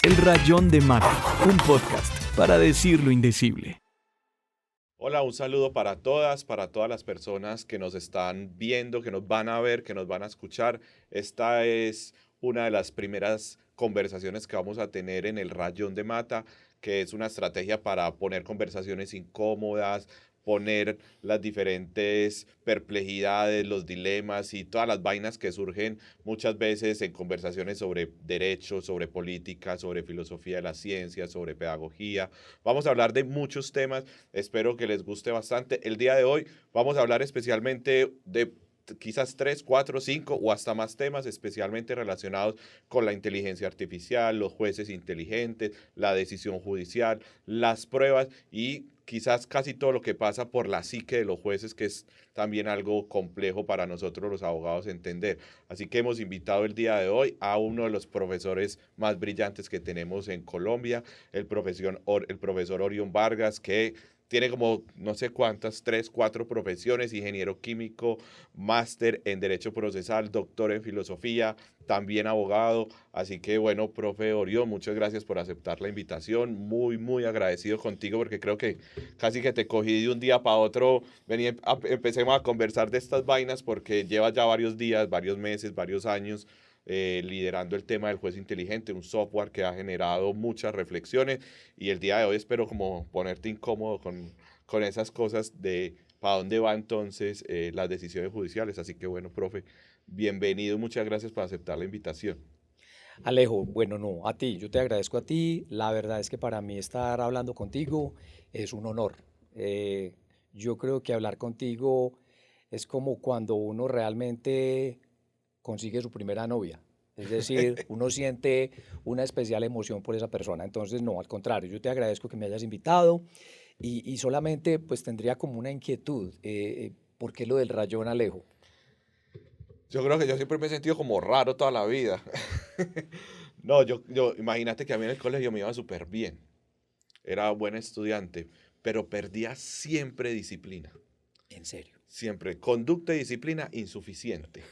El Rayón de Mata, un podcast para decir lo indecible. Hola, un saludo para todas las personas que nos están viendo, que nos van a ver, que nos van a escuchar. Esta es una de las primeras conversaciones que vamos a tener en el Rayón de Mata, que es una estrategia para poner conversaciones incómodas, poner las diferentes perplejidades, los dilemas y todas las vainas que surgen muchas veces en conversaciones sobre derecho, sobre política, sobre filosofía de la ciencia, sobre pedagogía. Vamos a hablar de muchos temas. Espero que les guste bastante. El día de hoy vamos a hablar especialmente de quizás 3, 4, 5 o hasta más temas especialmente relacionados con la inteligencia artificial, los jueces inteligentes, la decisión judicial, las pruebas y quizás casi todo lo que pasa por la psique de los jueces, que es también algo complejo para nosotros los abogados entender. Así que hemos invitado el día de hoy a uno de los profesores más brillantes que tenemos en Colombia, el profesor Orión Vargas, que tiene como no sé cuántas, 3, 4 profesiones: ingeniero químico, máster en Derecho Procesal, doctor en Filosofía, también abogado. Así que bueno, profe Orión, muchas gracias por aceptar la invitación. Muy agradecido contigo porque creo que casi que te cogí de un día para otro. Empecemos a conversar de estas vainas porque llevas ya varios días, varios meses, varios años liderando el tema del juez inteligente, un software que ha generado muchas reflexiones y el día de hoy espero como ponerte incómodo con esas cosas de para dónde va entonces las decisiones judiciales. Así que bueno, profe, bienvenido, muchas gracias por aceptar la invitación. Alejo, bueno, no, a ti, yo te agradezco a ti. La verdad es que para mí estar hablando contigo es un honor. Yo creo que hablar contigo es como cuando uno realmente consigue su primera novia. Es decir, uno siente una especial emoción por esa persona. Entonces, no, al contrario, yo te agradezco que me hayas invitado y solamente pues tendría como una inquietud. ¿Por qué lo del rayón, Alejo? Yo creo que yo siempre me he sentido como raro toda la vida. No, imagínate que a mí en el colegio me iba súper bien. Era buen estudiante, pero perdía siempre disciplina. En serio. Siempre. Conducta y disciplina insuficiente.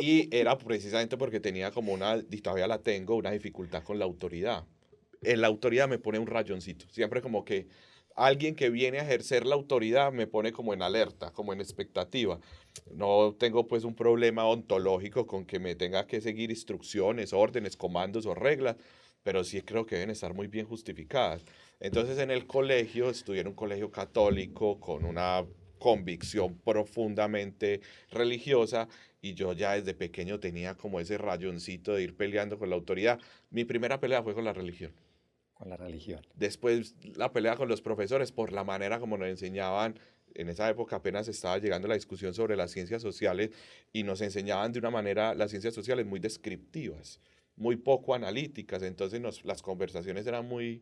Y era precisamente porque tenía como y todavía la tengo, una dificultad con la autoridad. En la autoridad me pone un rayoncito. Siempre como que alguien que viene a ejercer la autoridad me pone como en alerta, como en expectativa. No tengo pues un problema ontológico con que me tenga que seguir instrucciones, órdenes, comandos o reglas, pero sí creo que deben estar muy bien justificadas. Entonces en el colegio, estudié en un colegio católico con una convicción profundamente religiosa y yo ya desde pequeño tenía como ese rayoncito de ir peleando con la autoridad. Mi primera pelea fue con la religión. Con la religión. Después la pelea con los profesores por la manera como nos enseñaban. En esa época apenas estaba llegando la discusión sobre las ciencias sociales y nos enseñaban de una manera las ciencias sociales muy descriptivas, muy poco analíticas. Entonces las conversaciones eran muy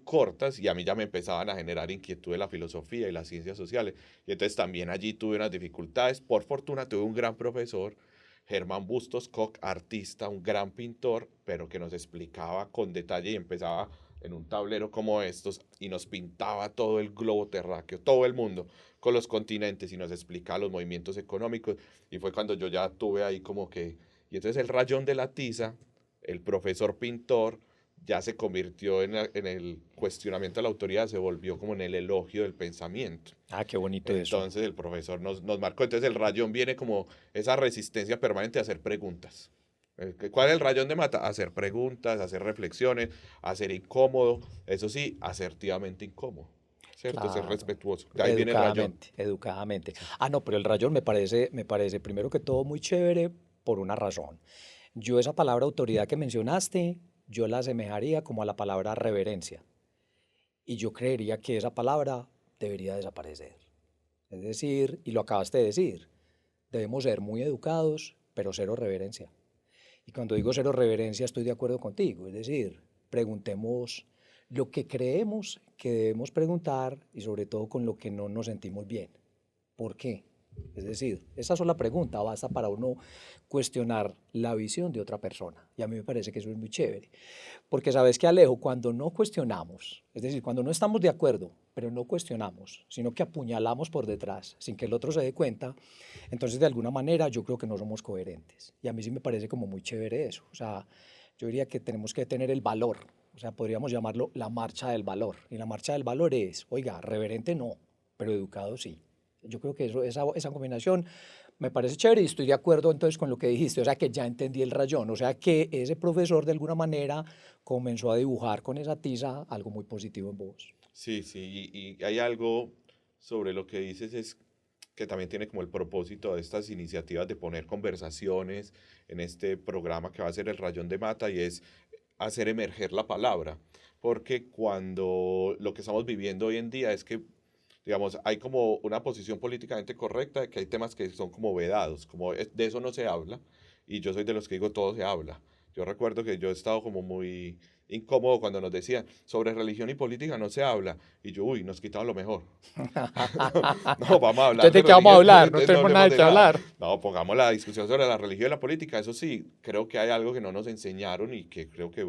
cortas y a mí ya me empezaban a generar inquietud de la filosofía y las ciencias sociales. Y entonces también allí tuve unas dificultades. Por fortuna tuve un gran profesor, Germán Bustos Koch, artista, un gran pintor, pero que nos explicaba con detalle y empezaba en un tablero como estos y nos pintaba todo el globo terráqueo, todo el mundo, con los continentes y nos explicaba los movimientos económicos. Y fue cuando yo ya tuve ahí como que... Y entonces el rayón de la tiza, el profesor pintor, ya se convirtió en el cuestionamiento de la autoridad, se volvió como en el elogio del pensamiento. Ah, qué bonito eso. Entonces el profesor nos marcó. Entonces el rayón viene como esa resistencia permanente a hacer preguntas. ¿Cuál es el rayón de mata? Hacer preguntas, hacer reflexiones, hacer incómodo, eso sí, asertivamente incómodo, ¿cierto? Ser Claro, respetuoso. De ahí viene el rayón. educadamente, educadamente. Ah, no, pero el rayón me parece primero que todo muy chévere por una razón. Yo esa palabra autoridad que mencionaste, yo la asemejaría como a la palabra reverencia. Y yo creería que esa palabra debería desaparecer. Es decir, y lo acabaste de decir, debemos ser muy educados, pero cero reverencia. Y cuando digo cero reverencia estoy de acuerdo contigo, es decir, preguntemos lo que creemos que debemos preguntar y sobre todo con lo que no nos sentimos bien. ¿Por qué? Es decir, esa sola pregunta basta para uno cuestionar la visión de otra persona. Y a mí me parece que eso es muy chévere. Porque sabes que, Alejo, cuando no cuestionamos, es decir, cuando no estamos de acuerdo, pero no cuestionamos, sino que apuñalamos por detrás sin que el otro se dé cuenta, entonces de alguna manera yo creo que no somos coherentes. Y a mí sí me parece como muy chévere eso. O sea, Yo diría que tenemos que tener el valor, o sea, podríamos llamarlo la marcha del valor. Y la marcha del valor es, oiga, reverente no, pero educado sí. Yo creo que esa combinación me parece chévere y estoy de acuerdo entonces con lo que dijiste, o sea que ya entendí el rayón, o sea que ese profesor de alguna manera comenzó a dibujar con esa tiza algo muy positivo en vos. Sí, sí, y hay algo sobre lo que dices, es que también tiene como el propósito de estas iniciativas de poner conversaciones en este programa que va a ser el Rayón de Mata, y es hacer emerger la palabra, porque cuando lo que estamos viviendo hoy en día es que, digamos, hay como una posición políticamente correcta de que hay temas que son como vedados, como de eso no se habla, y yo soy de los que digo todo se habla. Yo recuerdo que yo he estado como muy incómodo cuando nos decían sobre religión y política no se habla, y yo, uy, nos quitaron lo mejor. No, vamos a hablar Entonces, de ¿de qué vamos a religión, hablar? No entonces no tenemos nada hablemos de de qué nada. hablar. No, pongamos la discusión sobre la religión y la política. Eso sí, creo que hay algo que no nos enseñaron y que creo que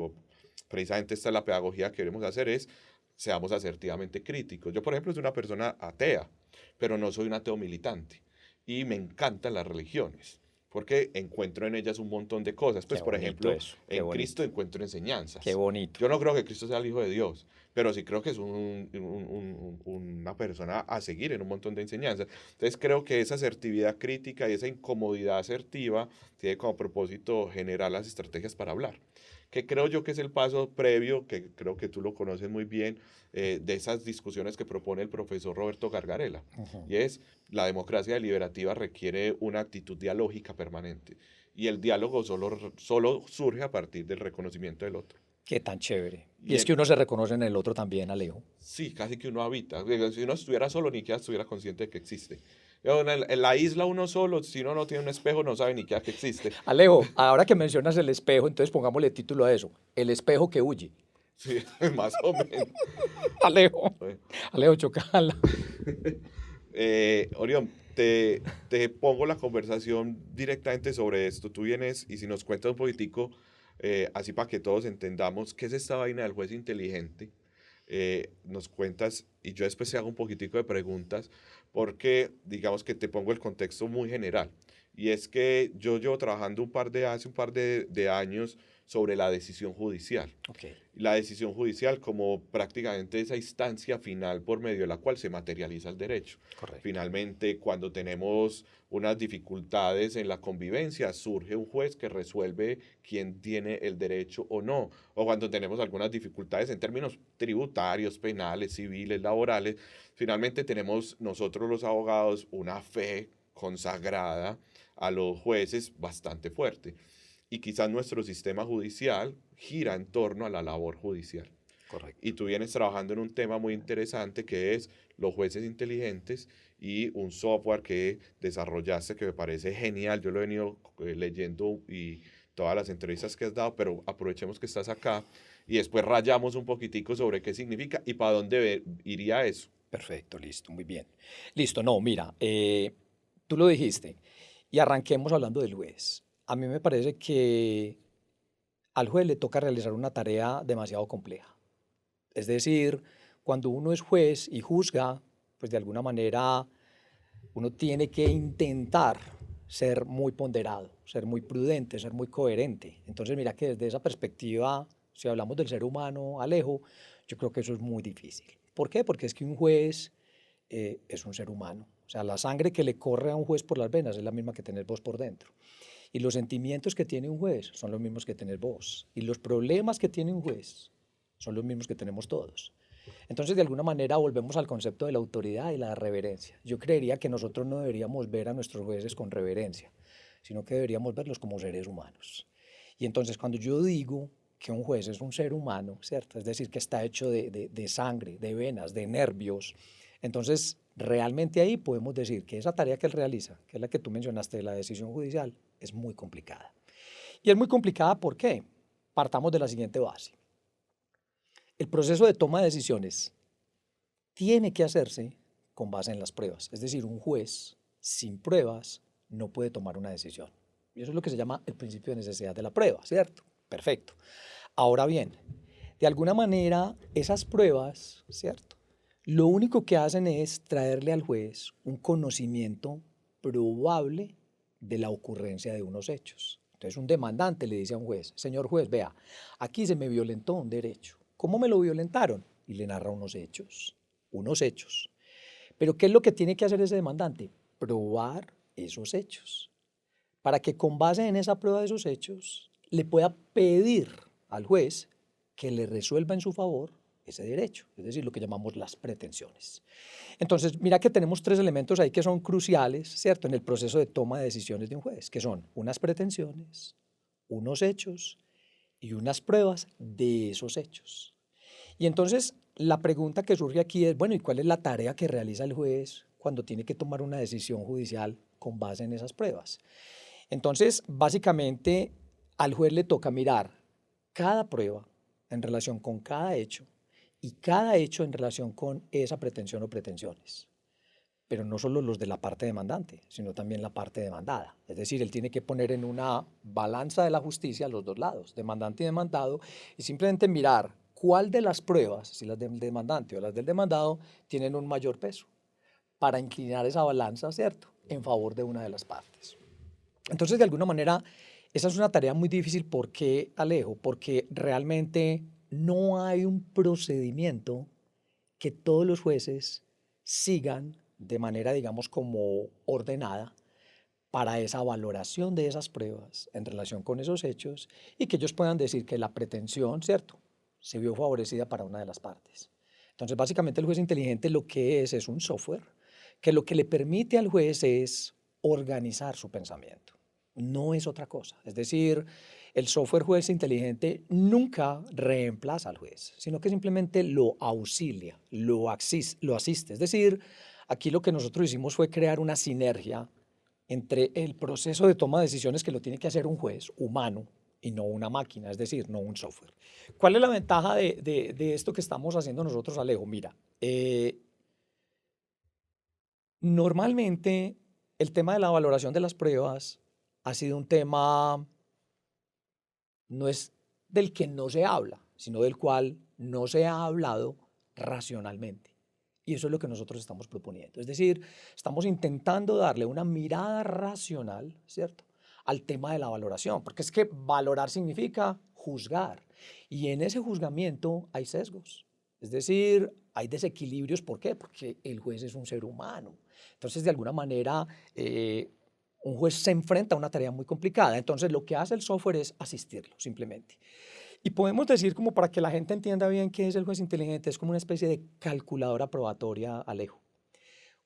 precisamente esta es la pedagogía que queremos hacer, es seamos asertivamente críticos. Yo, por ejemplo, soy una persona atea, pero no soy un ateo militante. Y me encantan las religiones, porque encuentro en ellas un montón de cosas. Qué Pues, por bonito ejemplo, eso, qué en Cristo bonito, encuentro qué enseñanzas. bonito. Yo no creo que Cristo sea el Hijo de Dios, pero sí creo que es una persona a seguir en un montón de enseñanzas. Entonces creo que esa asertividad crítica y esa incomodidad asertiva tiene como propósito generar las estrategias para hablar, que creo yo que es el paso previo, que creo que tú lo conoces muy bien, de esas discusiones que propone el profesor Roberto Gargarella, Ujú. y es la democracia deliberativa requiere una actitud dialógica permanente, y el diálogo solo surge a partir del reconocimiento del otro. Qué tan chévere. Y Y es que uno se reconoce en el otro también, Alejo. sí, casi que uno habita. Digo, si uno estuviera solo, ni siquiera estuviera consciente de que existe. En la isla uno solo, si uno no tiene un espejo, no sabe ni siquiera que existe. Alejo, ahora que mencionas el espejo, entonces pongámosle título a eso. El espejo que huye. Sí, más o menos. Alejo, Bueno, Alejo Chocala. Orión, te pongo la conversación directamente sobre esto. Tú vienes y si nos cuentas un poquitico, así para que todos entendamos qué es esta vaina del juez inteligente, nos cuentas y yo después te hago un poquitico de preguntas, porque digamos que te pongo el contexto muy general. Y es que yo llevo trabajando hace un par de años sobre la decisión judicial. Ok, La decisión judicial como prácticamente esa instancia final por medio de la cual se materializa el derecho. correcto. Finalmente, cuando tenemos unas dificultades en la convivencia, surge un juez que resuelve quién tiene el derecho o no. O cuando tenemos algunas dificultades en términos tributarios, penales, civiles, laborales, finalmente tenemos nosotros los abogados una fe consagrada a los jueces bastante fuerte. Y quizás nuestro sistema judicial gira en torno a la labor judicial. Y Correcto. tú vienes trabajando en un tema muy interesante que es los jueces inteligentes y un software que desarrollaste que me parece genial. Yo lo he venido leyendo y todas las entrevistas que has dado, pero aprovechemos que estás acá y después rayamos un poquitico sobre qué significa y para dónde iría eso. Perfecto, listo, muy bien. Listo, no, mira, tú lo dijiste y arranquemos hablando del juez. A mí me parece que al juez le toca realizar una tarea demasiado compleja. Es decir, cuando uno es juez y juzga, pues de alguna manera uno tiene que intentar ser muy ponderado, ser muy prudente, ser muy coherente. Entonces, mira que desde esa perspectiva, si hablamos del ser humano, Alejo, yo creo que eso es muy difícil. ¿Por qué? Porque es que un juez es un ser humano. O sea, la sangre que le corre a un juez por las venas es la misma que tenés vos por dentro. Y los sentimientos que tiene un juez son los mismos que tenés vos. Y los problemas que tiene un juez son los mismos que tenemos todos. Entonces, de alguna manera, volvemos al concepto de la autoridad y la reverencia. Yo creería que nosotros no deberíamos ver a nuestros jueces con reverencia, sino que deberíamos verlos como seres humanos. Y entonces, cuando yo digo que un juez es un ser humano, ¿cierto? Es decir, que está hecho de sangre, de venas, de nervios, entonces realmente ahí podemos decir que esa tarea que él realiza, que es la que tú mencionaste de la decisión judicial, es muy complicada. Y es muy complicada, ¿por qué? Partamos de la siguiente base. El proceso de toma de decisiones tiene que hacerse con base en las pruebas. Es decir, un juez sin pruebas no puede tomar una decisión. Y eso es lo que se llama el principio de necesidad de la prueba, ¿cierto? Perfecto. Ahora bien, de alguna manera esas pruebas, ¿cierto? Lo único que hacen es traerle al juez un conocimiento probable de la ocurrencia de unos hechos. Entonces un demandante le dice a un juez, señor juez, vea, aquí se me violentó un derecho. ¿Cómo me lo violentaron? Y le narra unos hechos, unos hechos. Pero ¿qué es lo que tiene que hacer ese demandante? Probar esos hechos, para que con base en esa prueba de esos hechos le pueda pedir al juez que le resuelva en su favor ese derecho, es decir, lo que llamamos las pretensiones. Entonces, mira que tenemos tres elementos ahí que son cruciales, ¿cierto?, en el proceso de toma de decisiones de un juez, que son unas pretensiones, unos hechos y unas pruebas de esos hechos. Y entonces, la pregunta que surge aquí es, bueno, ¿y cuál es la tarea que realiza el juez cuando tiene que tomar una decisión judicial con base en esas pruebas? Entonces, básicamente, al juez le toca mirar cada prueba en relación con cada hecho y cada hecho en relación con esa pretensión o pretensiones. Pero no solo los de la parte demandante, sino también la parte demandada. Es decir, él tiene que poner en una balanza de la justicia los dos lados, demandante y demandado, y simplemente mirar cuál de las pruebas, si las del demandante o las del demandado, tienen un mayor peso, para inclinar esa balanza, ¿cierto?, en favor de una de las partes. Entonces, de alguna manera, esa es una tarea muy difícil. ¿Por qué, Alejo? Porque realmente no hay un procedimiento que todos los jueces sigan de manera, digamos, como ordenada para esa valoración de esas pruebas en relación con esos hechos y que ellos puedan decir que la pretensión, ¿cierto?, se vio favorecida para una de las partes. Entonces, básicamente, el juez inteligente lo que es un software que lo que le permite al juez es organizar su pensamiento. No es otra cosa. Es decir, el software juez inteligente nunca reemplaza al juez, sino que simplemente lo auxilia, lo asiste. Es decir, aquí lo que nosotros hicimos fue crear una sinergia entre el proceso de toma de decisiones que lo tiene que hacer un juez humano y no una máquina, es decir, no un software. ¿Cuál es la ventaja de esto que estamos haciendo nosotros, Alejo? Mira, normalmente el tema de la valoración de las pruebas ha sido un tema, no es del que no se habla, sino del cual no se ha hablado racionalmente. Y eso es lo que nosotros estamos proponiendo. Es decir, estamos intentando darle una mirada racional, ¿cierto?, al tema de la valoración, porque es que valorar significa juzgar. Y en ese juzgamiento hay sesgos. Es decir, hay desequilibrios. ¿Por qué? Porque el juez es un ser humano. Entonces, de alguna manera, un juez se enfrenta a una tarea muy complicada. Entonces, lo que hace el software es asistirlo, simplemente. Y podemos decir, como para que la gente entienda bien qué es el juez inteligente, es como una especie de calculadora probatoria, Alejo.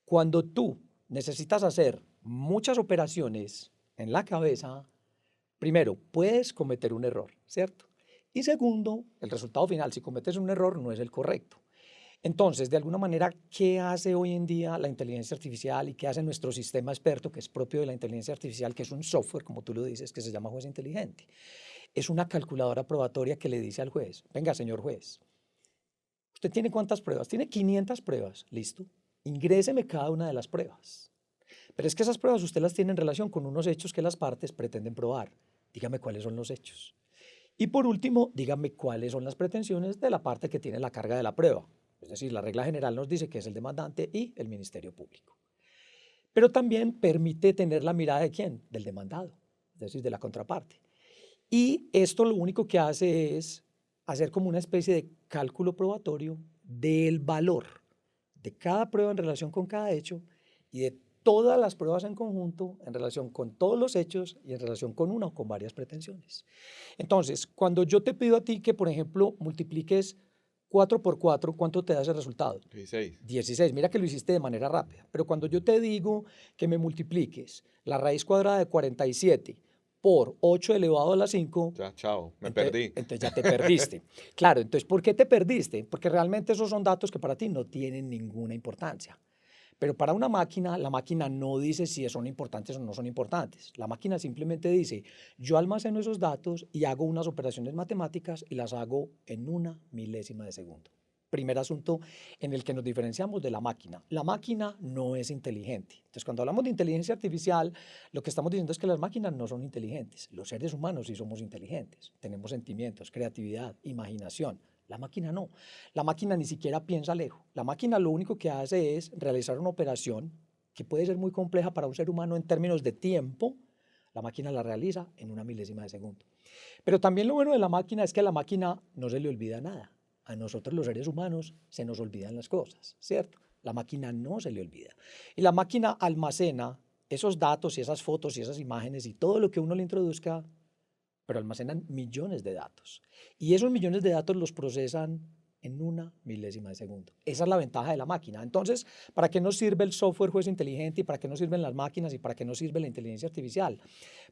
Cuando tú necesitas hacer muchas operaciones en la cabeza, primero, puedes cometer un error, ¿cierto? Y segundo, el resultado final, si cometes un error, no es el correcto. Entonces, de alguna manera, ¿qué hace hoy en día la inteligencia artificial y qué hace nuestro sistema experto, que es propio de la inteligencia artificial, que es un software, como tú lo dices, que se llama juez inteligente? Es una calculadora probatoria que le dice al juez, venga, señor juez, ¿usted tiene cuántas pruebas? Tiene 500 pruebas, listo. Ingréseme cada una de las pruebas. Pero es que esas pruebas usted las tiene en relación con unos hechos que las partes pretenden probar. Dígame cuáles son los hechos. Y por último, dígame cuáles son las pretensiones de la parte que tiene la carga de la prueba. Es decir, la regla general nos dice que es el demandante y el Ministerio Público. Pero también permite tener la mirada de ¿quién? Del demandado, es decir, de la contraparte. Y esto lo único que hace es hacer como una especie de cálculo probatorio del valor de cada prueba en relación con cada hecho y de todas las pruebas en conjunto en relación con todos los hechos y en relación con una o con varias pretensiones. Entonces, cuando yo te pido a ti que, por ejemplo, multipliques 4 por 4, ¿cuánto te da ese resultado? 16. 16. Mira que lo hiciste de manera rápida. Pero cuando yo te digo que me multipliques la raíz cuadrada de 47 por 8 elevado a la 5, Ya, chao, me perdí. entonces ya te perdiste. Claro, entonces, ¿por qué te perdiste? Porque realmente esos son datos que para ti no tienen ninguna importancia. Pero para una máquina, la máquina no dice si son importantes o no son importantes. La máquina simplemente dice, yo almaceno esos datos y hago unas operaciones matemáticas y las hago en una milésima de segundo. Primer asunto en el que nos diferenciamos de la máquina. La máquina no es inteligente. Entonces, cuando hablamos de inteligencia artificial, lo que estamos diciendo es que las máquinas no son inteligentes. Los seres humanos sí somos inteligentes. Tenemos sentimientos, creatividad, imaginación. La máquina no. La máquina ni siquiera piensa lejos. La máquina lo único que hace es realizar una operación que puede ser muy compleja para un ser humano en términos de tiempo. La máquina la realiza en una milésima de segundo. Pero también lo bueno de la máquina es que a la máquina no se le olvida nada. A nosotros los seres humanos se nos olvidan las cosas, ¿cierto? La máquina no se le olvida. Y la máquina almacena esos datos y esas fotos y esas imágenes y todo lo que uno le introduzca, pero almacenan millones de datos. Y esos millones de datos los procesan en una milésima de segundo. Esa es la ventaja de la máquina. Entonces, ¿para qué nos sirve el software juez inteligente y para qué nos sirven las máquinas y para qué nos sirve la inteligencia artificial?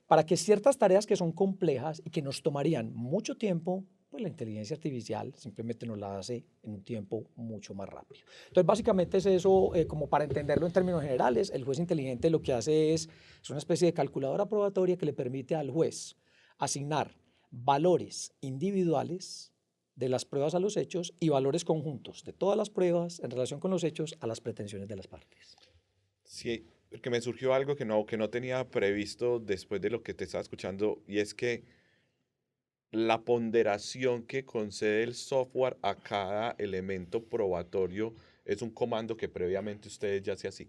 Para que ciertas tareas que son complejas y que nos tomarían mucho tiempo, pues la inteligencia artificial simplemente nos la hace en un tiempo mucho más rápido. Entonces, básicamente es eso, como para entenderlo en términos generales, el juez inteligente lo que hace es una especie de calculadora probatoria que le permite al juez asignar valores individuales de las pruebas a los hechos y valores conjuntos de todas las pruebas en relación con los hechos a las pretensiones de las partes. Sí, porque me surgió algo que no tenía previsto después de lo que te estaba escuchando, y es que la ponderación que concede el software a cada elemento probatorio es un comando que previamente ustedes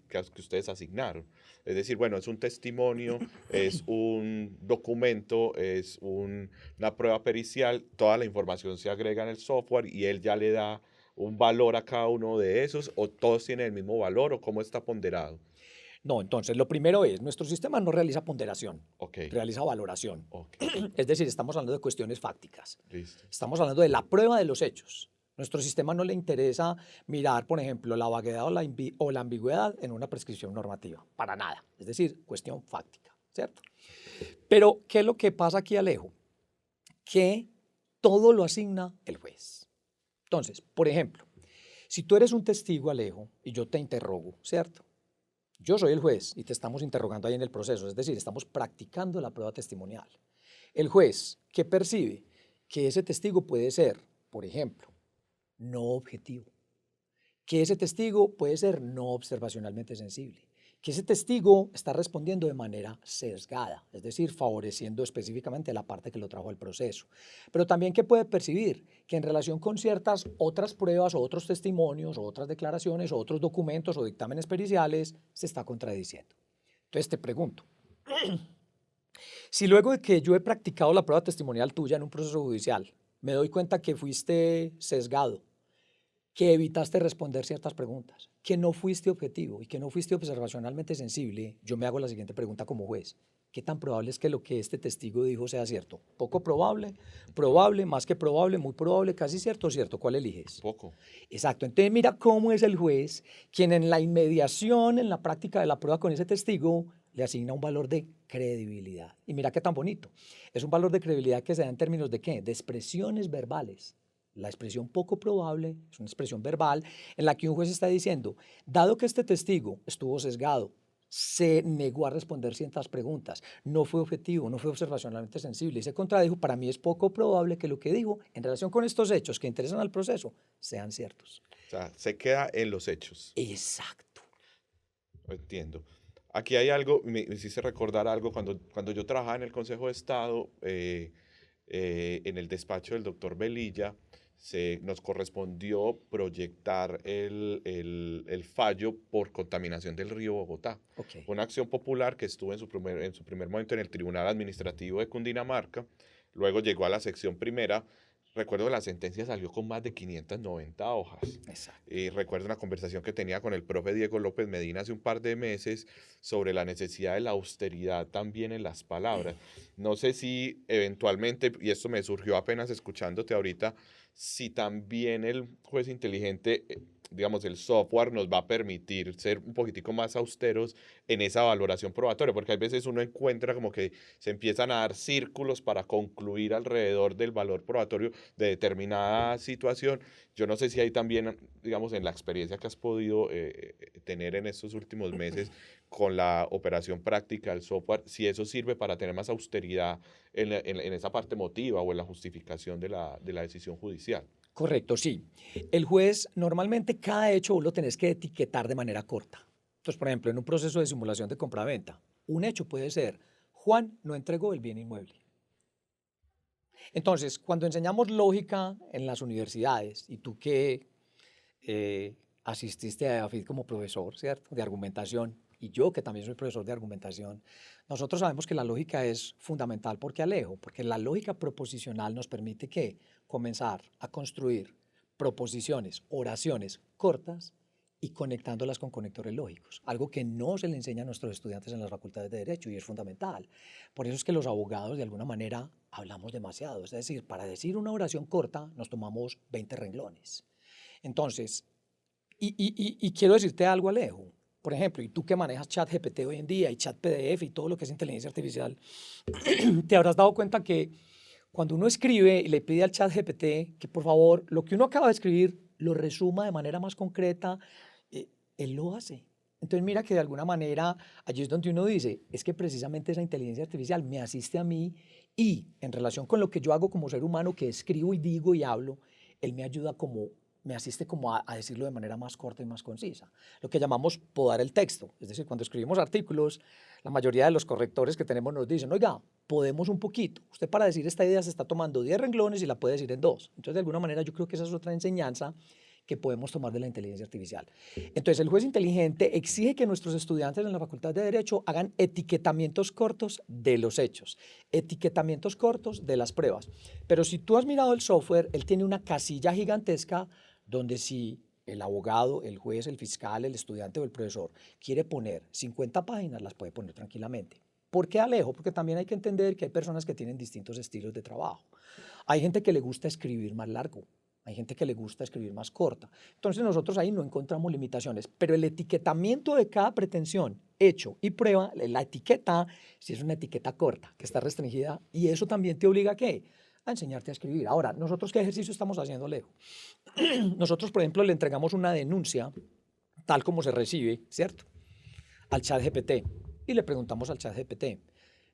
que ustedes asignaron. Es decir, bueno, es un testimonio, es un documento, una prueba pericial, toda la información se agrega en el software y él ya le da un valor a cada uno de esos, o todos tienen el mismo valor, o cómo está ponderado. No, entonces lo primero es, nuestro sistema no realiza ponderación, Ok, realiza valoración. ok, Es decir, estamos hablando de cuestiones fácticas. listo. Estamos hablando de la prueba de los hechos. Nuestro sistema no le interesa mirar, por ejemplo, la vaguedad o la ambigüedad en una prescripción normativa, para nada. Es decir, cuestión fáctica, ¿cierto? Pero, ¿qué es lo que pasa aquí, Alejo? Que todo lo asigna el juez. Entonces, por ejemplo, si tú eres un testigo, Alejo, y yo te interrogo, ¿cierto? Yo soy el juez y te estamos interrogando ahí en el proceso, es decir, estamos practicando la prueba testimonial. El juez, ¿qué percibe? Que ese testigo puede ser, por ejemplo, no objetivo, que ese testigo puede ser no observacionalmente sensible, que ese testigo está respondiendo de manera sesgada, es decir, favoreciendo específicamente a la parte que lo trajo al proceso. Pero también que puede percibir que en relación con ciertas otras pruebas o otros testimonios o otras declaraciones o otros documentos o dictámenes periciales se está contradiciendo. Entonces te pregunto, si luego de que yo he practicado la prueba testimonial tuya en un proceso judicial, me doy cuenta que fuiste sesgado, que evitaste responder ciertas preguntas, que no fuiste objetivo y que no fuiste observacionalmente sensible, yo me hago la siguiente pregunta como juez. ¿Qué tan probable es que lo que este testigo dijo sea cierto? ¿Poco probable? ¿Probable? ¿Más que probable? ¿Muy probable? ¿Casi cierto o cierto? ¿Cuál eliges? Poco. Exacto. Entonces mira cómo es el juez quien en la inmediación, en la práctica de la prueba con ese testigo, le asigna un valor de credibilidad. Y mira qué tan bonito. Es un valor de credibilidad que se da en términos de ¿qué? De expresiones verbales. La expresión poco probable es una expresión verbal en la que un juez está diciendo, dado que este testigo estuvo sesgado, se negó a responder ciertas preguntas, no fue objetivo, no fue observacionalmente sensible y se contradijo, para mí es poco probable que lo que dijo en relación con estos hechos que interesan al proceso sean ciertos. O sea, se queda en los hechos. Exacto. Entiendo. Aquí hay algo, me hiciste recordar algo cuando yo trabajaba en el Consejo de Estado, en el despacho del doctor Velilla, nos correspondió proyectar el fallo por contaminación del río Bogotá. Okay. Una acción popular que estuvo en su primer momento en el Tribunal Administrativo de Cundinamarca, luego llegó a la sección primera. Recuerdo que la sentencia salió con más de 590 hojas. Exacto. Y recuerdo una conversación que tenía con el profe Diego López Medina hace un par de meses sobre la necesidad de la austeridad también en las palabras. No sé si eventualmente, y esto me surgió apenas escuchándote ahorita, si también el juez inteligente, digamos, el software nos va a permitir ser un poquitico más austeros en esa valoración probatoria, porque a veces uno encuentra como que se empiezan a dar círculos para concluir alrededor del valor probatorio de determinada situación. Yo no sé si hay también, digamos, en la experiencia que has podido tener en estos últimos meses con la operación práctica del software, si eso sirve para tener más austeridad en esa parte emotiva o en la justificación de la decisión judicial. Correcto, sí. El juez, normalmente cada hecho vos lo tenés que etiquetar de manera corta. Entonces, por ejemplo, en un proceso de simulación de compraventa, un hecho puede ser, Juan no entregó el bien inmueble. Entonces, cuando enseñamos lógica en las universidades, y tú que asististe a AFID como profesor, ¿cierto?, de argumentación, y yo que también soy profesor de argumentación, nosotros sabemos que la lógica es fundamental. ¿Por qué, Alejo? Porque la lógica proposicional nos permite que comenzar a construir proposiciones, oraciones cortas y conectándolas con conectores lógicos, algo que no se le enseña a nuestros estudiantes en las facultades de Derecho y es fundamental. Por eso es que los abogados de alguna manera hablamos demasiado, es decir, para decir una oración corta nos tomamos 20 renglones. Entonces, y quiero decirte algo, Alejo. Por ejemplo, y tú que manejas ChatGPT hoy en día y ChatPDF y todo lo que es inteligencia artificial, te habrás dado cuenta que cuando uno escribe y le pide al ChatGPT que por favor lo que uno acaba de escribir lo resuma de manera más concreta, él lo hace. Entonces mira que de alguna manera allí es donde uno dice, es que precisamente esa inteligencia artificial me asiste a mí y en relación con lo que yo hago como ser humano, que escribo y digo y hablo, él me ayuda como me asiste como a decirlo de manera más corta y más concisa. Lo que llamamos podar el texto. Es decir, cuando escribimos artículos, la mayoría de los correctores que tenemos nos dicen, oiga, podemos un poquito. Usted para decir esta idea se está tomando 10 renglones y la puede decir en 2. Entonces, de alguna manera, yo creo que esa es otra enseñanza que podemos tomar de la inteligencia artificial. Entonces, el juez inteligente exige que nuestros estudiantes en la Facultad de Derecho hagan etiquetamientos cortos de los hechos, etiquetamientos cortos de las pruebas. Pero si tú has mirado el software, él tiene una casilla gigantesca donde si el abogado, el juez, el fiscal, el estudiante o el profesor quiere poner 50 páginas, las puede poner tranquilamente. ¿Por qué, Alejo? Porque también hay que entender que hay personas que tienen distintos estilos de trabajo. Hay gente que le gusta escribir más largo, hay gente que le gusta escribir más corta. Entonces nosotros ahí no encontramos limitaciones, pero el etiquetamiento de cada pretensión, hecho y prueba, la etiqueta, si es una etiqueta corta, que está restringida, y eso también te obliga ¿a qué? A enseñarte a escribir. Ahora, ¿nosotros qué ejercicio estamos haciendo, Alejo? Nosotros, por ejemplo, le entregamos una denuncia, tal como se recibe, ¿cierto? Al ChatGPT. Y le preguntamos al ChatGPT,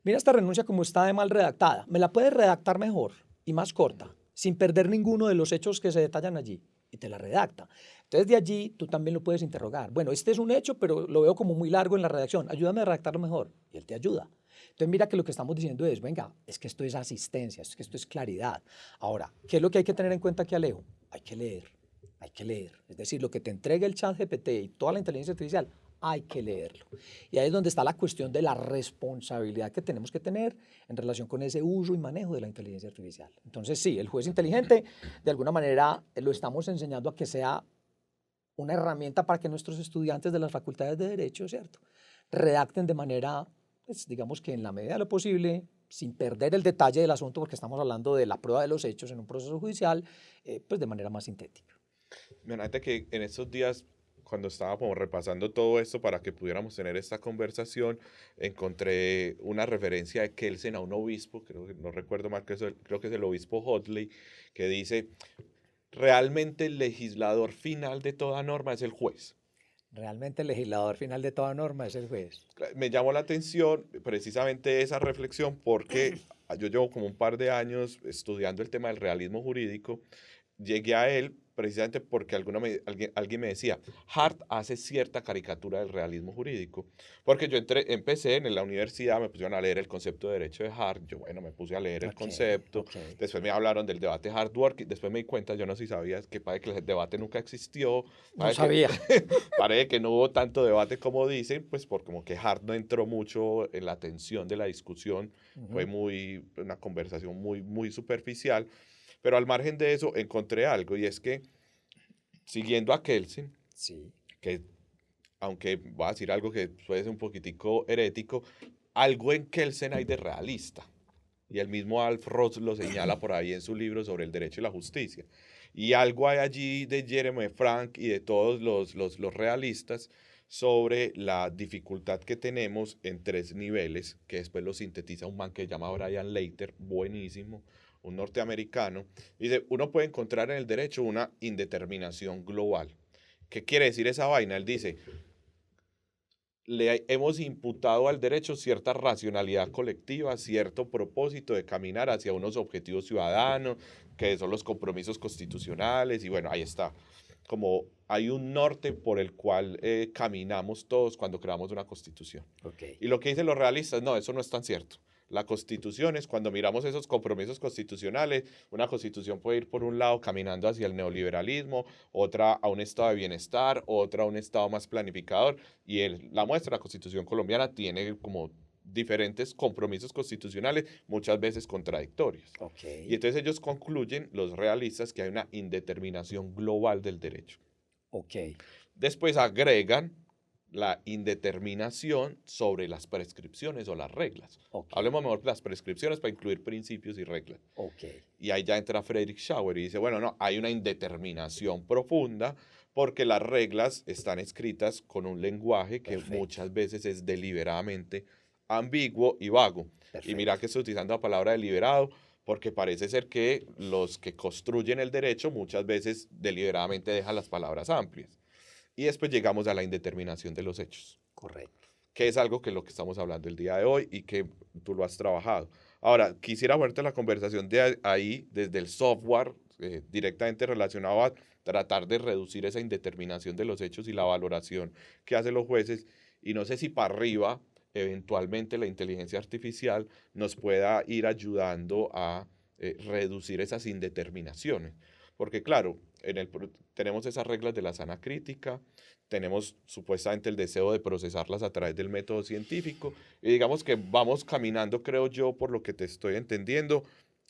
mira esta renuncia como está de mal redactada, ¿me la puedes redactar mejor y más corta, sin perder ninguno de los hechos que se detallan allí? Y te la redacta. Entonces, de allí tú también lo puedes interrogar. Bueno, este es un hecho, pero lo veo como muy largo en la redacción. Ayúdame a redactarlo mejor. Y él te ayuda. Entonces, mira que lo que estamos diciendo es, venga, es que esto es asistencia, es que esto es claridad. Ahora, ¿qué es lo que hay que tener en cuenta aquí, Alejo? Hay que leer, hay que leer. Es decir, lo que te entrega el ChatGPT y toda la inteligencia artificial, hay que leerlo. Y ahí es donde está la cuestión de la responsabilidad que tenemos que tener en relación con ese uso y manejo de la inteligencia artificial. Entonces, sí, el juez inteligente, de alguna manera, lo estamos enseñando a que sea una herramienta para que nuestros estudiantes de las facultades de Derecho, ¿cierto?, redacten de manera, pues, digamos que en la medida de lo posible, sin perder el detalle del asunto, porque estamos hablando de la prueba de los hechos en un proceso judicial, pues de manera más sintética. Imagínate que en estos días, cuando estábamos repasando todo esto para que pudiéramos tener esta conversación, encontré una referencia de Kelsen a un obispo, creo que no recuerdo mal, creo que es el obispo Hotley, que dice, realmente el legislador final de toda norma es el juez. Realmente el legislador final de toda norma es el juez. Me llamó la atención precisamente esa reflexión porque yo llevo como un par de años estudiando el tema del realismo jurídico. Llegué a él precisamente porque alguien me decía, Hart hace cierta caricatura del realismo jurídico. Porque yo empecé en la universidad, me pusieron a leer el concepto de derecho de Hart, yo bueno, me puse a leer el concepto, después me hablaron del debate Hart-Dworkin, después me di cuenta, yo no sé si sabías que parece que el debate nunca existió. No sabía. Parece que no hubo tanto debate como dicen, pues porque como que Hart no entró mucho en la atención de la discusión, fue una conversación muy superficial. Pero al margen de eso, encontré algo, y es que, siguiendo a Kelsen, sí, que aunque voy a decir algo que puede ser un poquitico herético, algo en Kelsen hay de realista. Y el mismo Alf Ross lo señala por ahí en su libro sobre el derecho y la justicia. Y algo hay allí de Jeremy Frank y de todos los realistas sobre la dificultad que tenemos en 3 niveles, que después lo sintetiza un man que se llama Brian Leiter, buenísimo, un norteamericano. Dice, uno puede encontrar en el derecho una indeterminación global. ¿Qué quiere decir esa vaina? Él dice, le hemos imputado al derecho cierta racionalidad colectiva, cierto propósito de caminar hacia unos objetivos ciudadanos, que son los compromisos constitucionales, y bueno, ahí está. Como hay un norte por el cual caminamos todos cuando creamos una constitución. Okay. Y lo que dicen los realistas, no, eso no es tan cierto. La constitución es cuando miramos esos compromisos constitucionales, una constitución puede ir por un lado caminando hacia el neoliberalismo, otra a un estado de bienestar, otra a un estado más planificador, y la muestra, la constitución colombiana tiene como diferentes compromisos constitucionales, muchas veces contradictorios. Ok, Y entonces ellos concluyen, los realistas, que hay una indeterminación global del derecho. ok, Después agregan la indeterminación sobre las prescripciones o las reglas. ok, Hablemos mejor de las prescripciones para incluir principios y reglas. ok, Y ahí ya entra Friedrich Schauer y dice, bueno, no, hay una indeterminación profunda porque las reglas están escritas con un lenguaje que Perfecto. muchas veces es deliberadamente ambiguo y vago. Y perfecto. mira que estoy utilizando la palabra deliberado porque parece ser que los que construyen el derecho muchas veces deliberadamente dejan las palabras amplias. Y después llegamos a la indeterminación de los hechos, Correcto. que es algo que es lo que estamos hablando el día de hoy y que tú lo has trabajado. Ahora, quisiera fuerte la conversación de ahí, desde el software, directamente relacionado a tratar de reducir esa indeterminación de los hechos y la valoración que hacen los jueces. Y no sé si para arriba, eventualmente la inteligencia artificial nos pueda ir ayudando a reducir esas indeterminaciones. Porque claro, tenemos esas reglas de la sana crítica, tenemos supuestamente el deseo de procesarlas a través del método científico y digamos que vamos caminando, creo yo, por lo que te estoy entendiendo,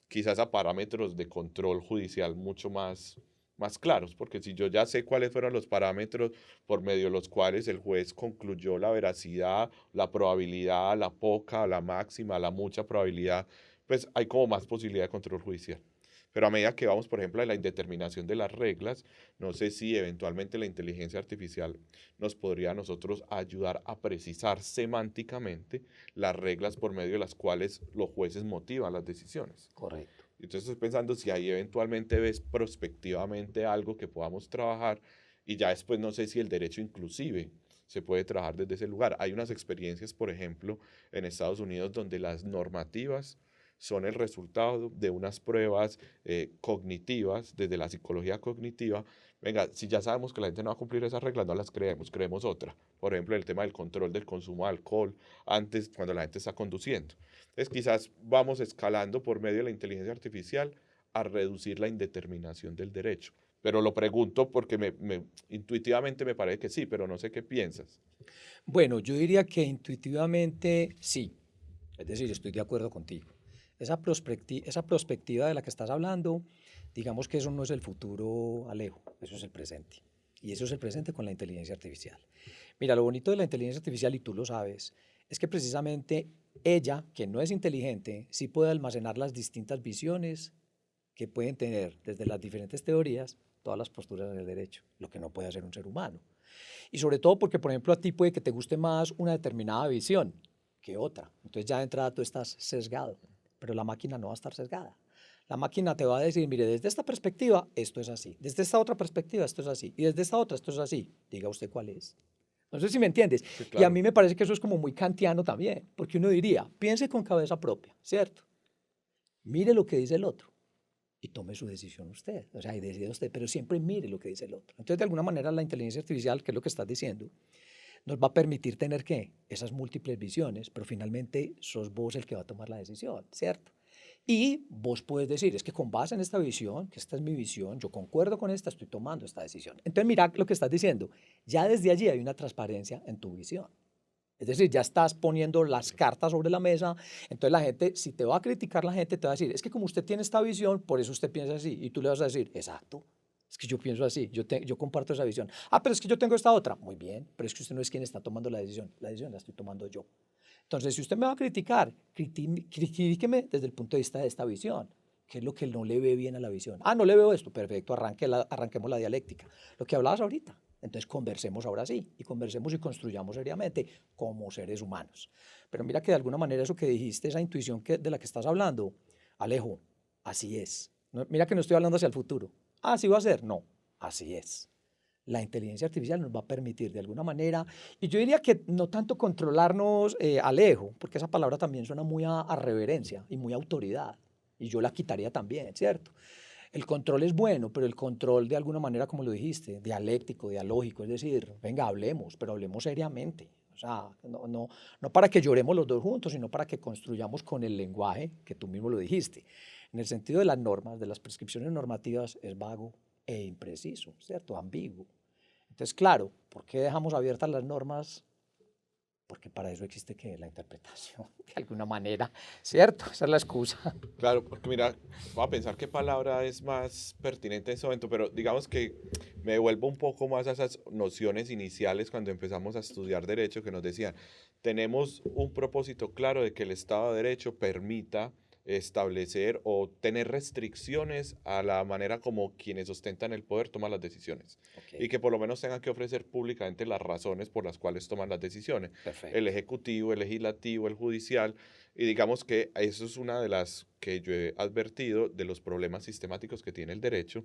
quizás a parámetros de control judicial mucho más claros, porque si yo ya sé cuáles fueron los parámetros por medio de los cuales el juez concluyó la veracidad, la probabilidad, la poca, la máxima, la mucha probabilidad, pues hay como más posibilidad de control judicial. Pero a medida que vamos, por ejemplo, a la indeterminación de las reglas, no sé si eventualmente la inteligencia artificial nos podría a nosotros ayudar a precisar semánticamente las reglas por medio de las cuales los jueces motivan las decisiones. Correcto. Entonces estoy pensando si ahí eventualmente ves prospectivamente algo que podamos trabajar y ya después no sé si el derecho inclusive se puede trabajar desde ese lugar. Hay unas experiencias, por ejemplo, en Estados Unidos donde las normativas son el resultado de unas pruebas cognitivas, desde la psicología cognitiva. Venga, si ya sabemos que la gente no va a cumplir esas reglas, no las creemos, creemos otra. Por ejemplo, el tema del control del consumo de alcohol antes, cuando la gente está conduciendo. Entonces, quizás vamos escalando por medio de la inteligencia artificial a reducir la indeterminación del derecho. Pero lo pregunto porque intuitivamente me parece que sí, pero no sé qué piensas. Bueno, yo diría que intuitivamente sí. Es decir, estoy de acuerdo contigo. Esa perspectiva de la que estás hablando, digamos que eso no es el futuro, Alejo, eso es el presente. Y eso es el presente con la inteligencia artificial. Mira, lo bonito de la inteligencia artificial, y tú lo sabes, es que precisamente ella, que no es inteligente, sí puede almacenar las distintas visiones que pueden tener desde las diferentes teorías todas las posturas del derecho, lo que no puede hacer un ser humano. Y sobre todo porque, por ejemplo, a ti puede que te guste más una determinada visión que otra. Entonces ya de entrada tú estás sesgado, pero la máquina no va a estar sesgada. La máquina te va a decir, mire, desde esta perspectiva esto es así, desde esta otra perspectiva esto es así, y desde esta otra esto es así. Diga usted cuál es. No sé si me entiendes. Sí, Y a claro. mí me parece que eso es como muy kantiano también, porque uno diría, piense con cabeza propia, ¿cierto? Mire lo que dice el otro y tome su decisión usted, o sea, y decida usted, pero siempre mire lo que dice el otro. Entonces, de alguna manera, la inteligencia artificial, que es lo que estás diciendo, nos va a permitir tener, ¿qué? Esas múltiples visiones, pero finalmente sos vos el que va a tomar la decisión, ¿cierto? Y vos puedes decir, es que con base en esta visión, que esta es mi visión, yo concuerdo con esta, estoy tomando esta decisión. Entonces, mira lo que estás diciendo, ya desde allí hay una transparencia en tu visión. Es decir, ya estás poniendo las cartas sobre la mesa, entonces la gente, si te va a criticar la gente, te va a decir, es que como usted tiene esta visión, por eso usted piensa así, y tú le vas a decir, exacto, es que yo pienso así, yo comparto esa visión. Ah, pero es que yo tengo esta otra, muy bien, pero es que usted no es quien está tomando la decisión la estoy tomando yo. Entonces, si usted me va a criticar, critíqueme desde el punto de vista de esta visión. ¿Qué es lo que no le ve bien a la visión? Ah, no le veo esto, perfecto, arranquemos la dialéctica. Lo que hablabas ahorita. Entonces conversemos ahora sí, y conversemos y construyamos seriamente como seres humanos. Pero mira que de alguna manera eso que dijiste, esa intuición de la que estás hablando, Alejo, así es. Mira que no estoy hablando hacia el futuro. Ah, ¿sí va a ser? No, así es. La inteligencia artificial nos va a permitir de alguna manera, y yo diría que no tanto controlarnos, Alejo, porque esa palabra también suena muy a reverencia y muy a autoridad, y yo la quitaría también, ¿cierto? El control es bueno, pero el control de alguna manera, como lo dijiste, dialéctico, dialógico, es decir, venga, hablemos, pero hablemos seriamente. O sea, no para que lloremos los dos juntos, sino para que construyamos con el lenguaje que tú mismo lo dijiste. En el sentido de las normas, de las prescripciones normativas, es vago e impreciso, ¿cierto? Ambiguo. Entonces, claro, ¿por qué dejamos abiertas las normas? Porque para eso existe que la interpretación, de alguna manera, ¿cierto? Esa es la excusa. Claro, porque mira, voy a pensar qué palabra es más pertinente en este momento, pero digamos que me devuelvo un poco más a esas nociones iniciales cuando empezamos a estudiar derecho que nos decían, tenemos un propósito claro de que el Estado de Derecho permita establecer o tener restricciones a la manera como quienes ostentan el poder toman las decisiones y Ok, que por lo menos tengan que ofrecer públicamente las razones por las cuales toman las decisiones, el perfecto. ejecutivo, el legislativo, el judicial, y digamos que eso es una de las que yo he advertido de los problemas sistemáticos que tiene el derecho,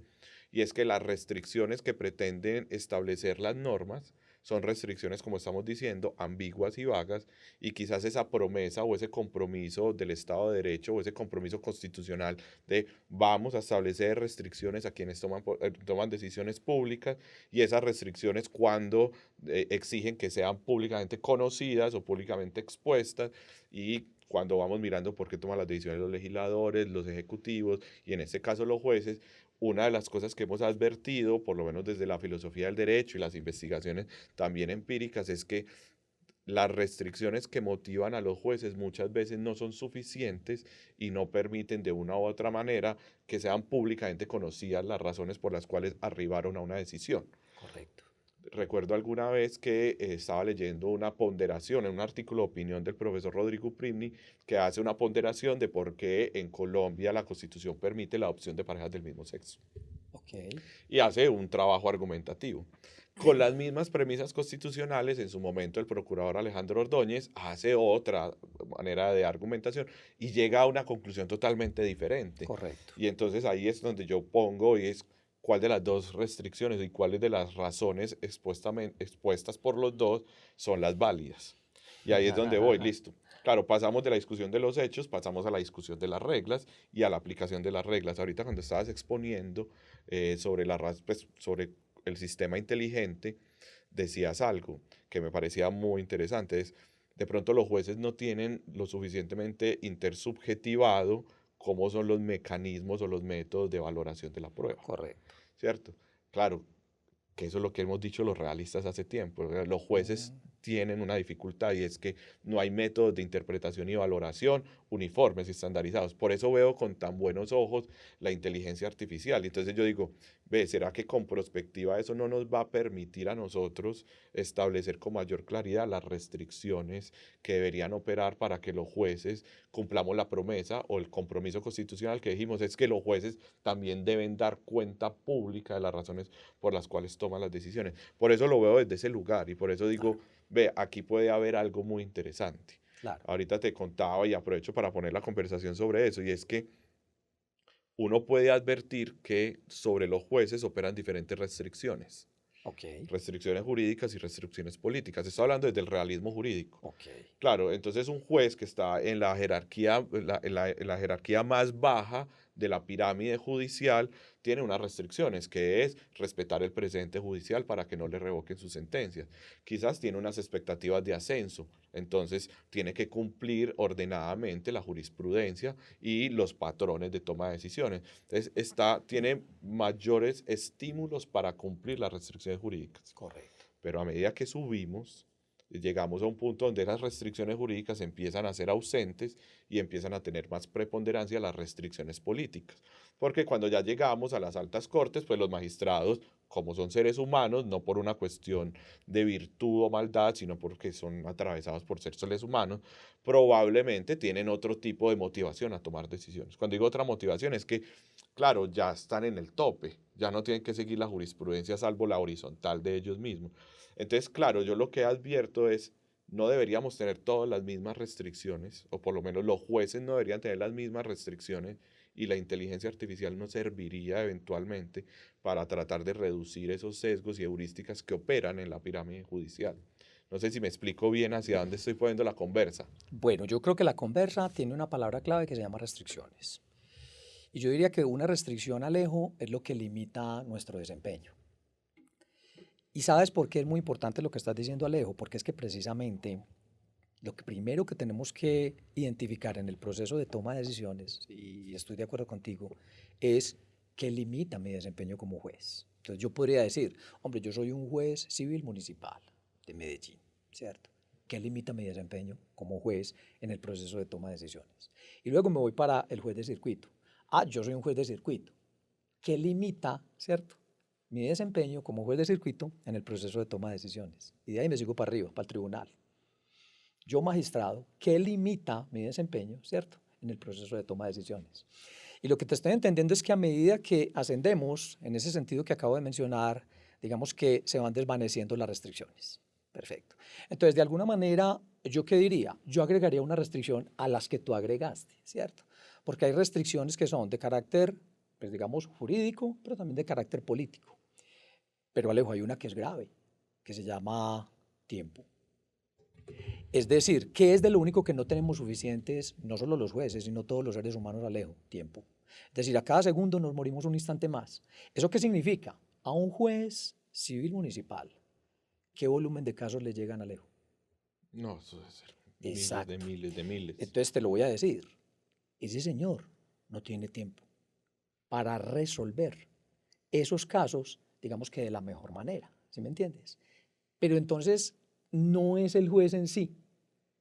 y es que las restricciones que pretenden establecer las normas son restricciones, como estamos diciendo, ambiguas y vagas, y quizás esa promesa o ese compromiso del Estado de Derecho o ese compromiso constitucional de vamos a establecer restricciones a quienes toman decisiones públicas, y esas restricciones cuando exigen que sean públicamente conocidas o públicamente expuestas, y cuando vamos mirando por qué toman las decisiones los legisladores, los ejecutivos y en este caso los jueces, una de las cosas que hemos advertido, por lo menos desde la filosofía del derecho y las investigaciones también empíricas, es que las restricciones que motivan a los jueces muchas veces no son suficientes y no permiten de una u otra manera que sean públicamente conocidas las razones por las cuales arribaron a una decisión. Correcto. Recuerdo alguna vez que estaba leyendo una ponderación en un artículo de opinión del profesor Rodrigo Primni que hace una ponderación de por qué en Colombia la Constitución permite la adopción de parejas del mismo sexo Ok, y hace un trabajo argumentativo. Con las mismas premisas constitucionales, en su momento el procurador Alejandro Ordóñez hace otra manera de argumentación y llega a una conclusión totalmente diferente. correcto. Y entonces ahí es donde yo pongo y es cuál de las dos restricciones y cuáles de las razones expuestas por los dos son las válidas. Y ahí es donde voy, listo. Claro, pasamos de la discusión de los hechos, pasamos a la discusión de las reglas y a la aplicación de las reglas. Ahorita cuando estabas exponiendo sobre pues, sobre el sistema inteligente, decías algo que me parecía muy interesante. Es, de pronto los jueces no tienen lo suficientemente intersubjetivado cómo son los mecanismos o los métodos de valoración de la prueba, Correcto. ¿cierto? Claro, que eso es lo que hemos dicho los realistas hace tiempo. ¿Verdad? Los jueces Mm, tienen una dificultad y es que no hay métodos de interpretación y valoración uniformes y estandarizados. Por eso veo con tan buenos ojos la inteligencia artificial. Entonces yo digo, ve, ¿será que con prospectiva eso no nos va a permitir a nosotros establecer con mayor claridad las restricciones que deberían operar para que los jueces cumplamos la promesa o el compromiso constitucional que dijimos? Es que los jueces también deben dar cuenta pública de las razones por las cuales toman las decisiones. Por eso lo veo desde ese lugar y por eso digo, claro, ve, aquí puede haber algo muy interesante. claro. Ahorita te contaba y aprovecho para poner la conversación sobre eso, y es que uno puede advertir que sobre los jueces operan diferentes restricciones, Ok, restricciones jurídicas y restricciones políticas. Estoy hablando desde el realismo jurídico. ok. Claro, entonces un juez que está en la jerarquía, en la jerarquía más baja de la pirámide judicial tiene unas restricciones, que es respetar el precedente judicial para que no le revoquen sus sentencias. Quizás tiene unas expectativas de ascenso, entonces tiene que cumplir ordenadamente la jurisprudencia y los patrones de toma de decisiones. Entonces tiene mayores estímulos para cumplir las restricciones jurídicas. Correcto. Pero a medida que subimos, llegamos a un punto donde esas restricciones jurídicas empiezan a ser ausentes y empiezan a tener más preponderancia las restricciones políticas. Porque cuando ya llegamos a las altas cortes, pues los magistrados, como son seres humanos, no por una cuestión de virtud o maldad, sino porque son atravesados por ser seres humanos, probablemente tienen otro tipo de motivación a tomar decisiones. Cuando digo otra motivación es que, claro, ya están en el tope, ya no tienen que seguir la jurisprudencia salvo la horizontal de ellos mismos. Entonces, claro, yo lo que advierto es, no deberíamos tener todas las mismas restricciones, o por lo menos los jueces no deberían tener las mismas restricciones, y la inteligencia artificial nos serviría eventualmente para tratar de reducir esos sesgos y heurísticas que operan en la pirámide judicial. No sé si me explico bien hacia dónde estoy poniendo la conversa. Bueno, yo creo que la conversa tiene una palabra clave que se llama restricciones. Y yo diría que una restricción, Alejo, es lo que limita nuestro desempeño. ¿Y sabes por qué es muy importante lo que estás diciendo, Alejo? Porque es que precisamente lo que primero que tenemos que identificar en el proceso de toma de decisiones, y estoy de acuerdo contigo, es qué limita mi desempeño como juez. Entonces yo podría decir, hombre, yo soy un juez civil municipal de Medellín, ¿cierto? ¿Qué limita mi desempeño como juez en el proceso de toma de decisiones? Y luego me voy para el juez de circuito. Yo soy un juez de circuito. ¿Qué limita, cierto, mi desempeño como juez de circuito en el proceso de toma de decisiones? Y de ahí me sigo para arriba, para el tribunal. Yo, magistrado, ¿qué limita mi desempeño, cierto, en el proceso de toma de decisiones? Y lo que te estoy entendiendo es que a medida que ascendemos, en ese sentido que acabo de mencionar, digamos que se van desvaneciendo las restricciones. Perfecto. Entonces, de alguna manera, ¿yo qué diría? Yo agregaría una restricción a las que tú agregaste, ¿cierto? Porque hay restricciones que son de carácter, pues digamos, jurídico, pero también de carácter político. Pero Alejo, hay una que es grave, que se llama tiempo. Es decir, ¿qué es de lo único que no tenemos suficientes, no solo los jueces, sino todos los seres humanos, Alejo? Tiempo. Es decir, a cada segundo nos morimos un instante más. ¿Eso qué significa? A un juez civil municipal, ¿qué volumen de casos le llegan, Alejo? No, eso debe ser Exacto. miles de miles de miles. Entonces te lo voy a decir. Ese señor no tiene tiempo para resolver esos casos, digamos que de la mejor manera, ¿sí me entiendes? Pero entonces no es el juez en sí,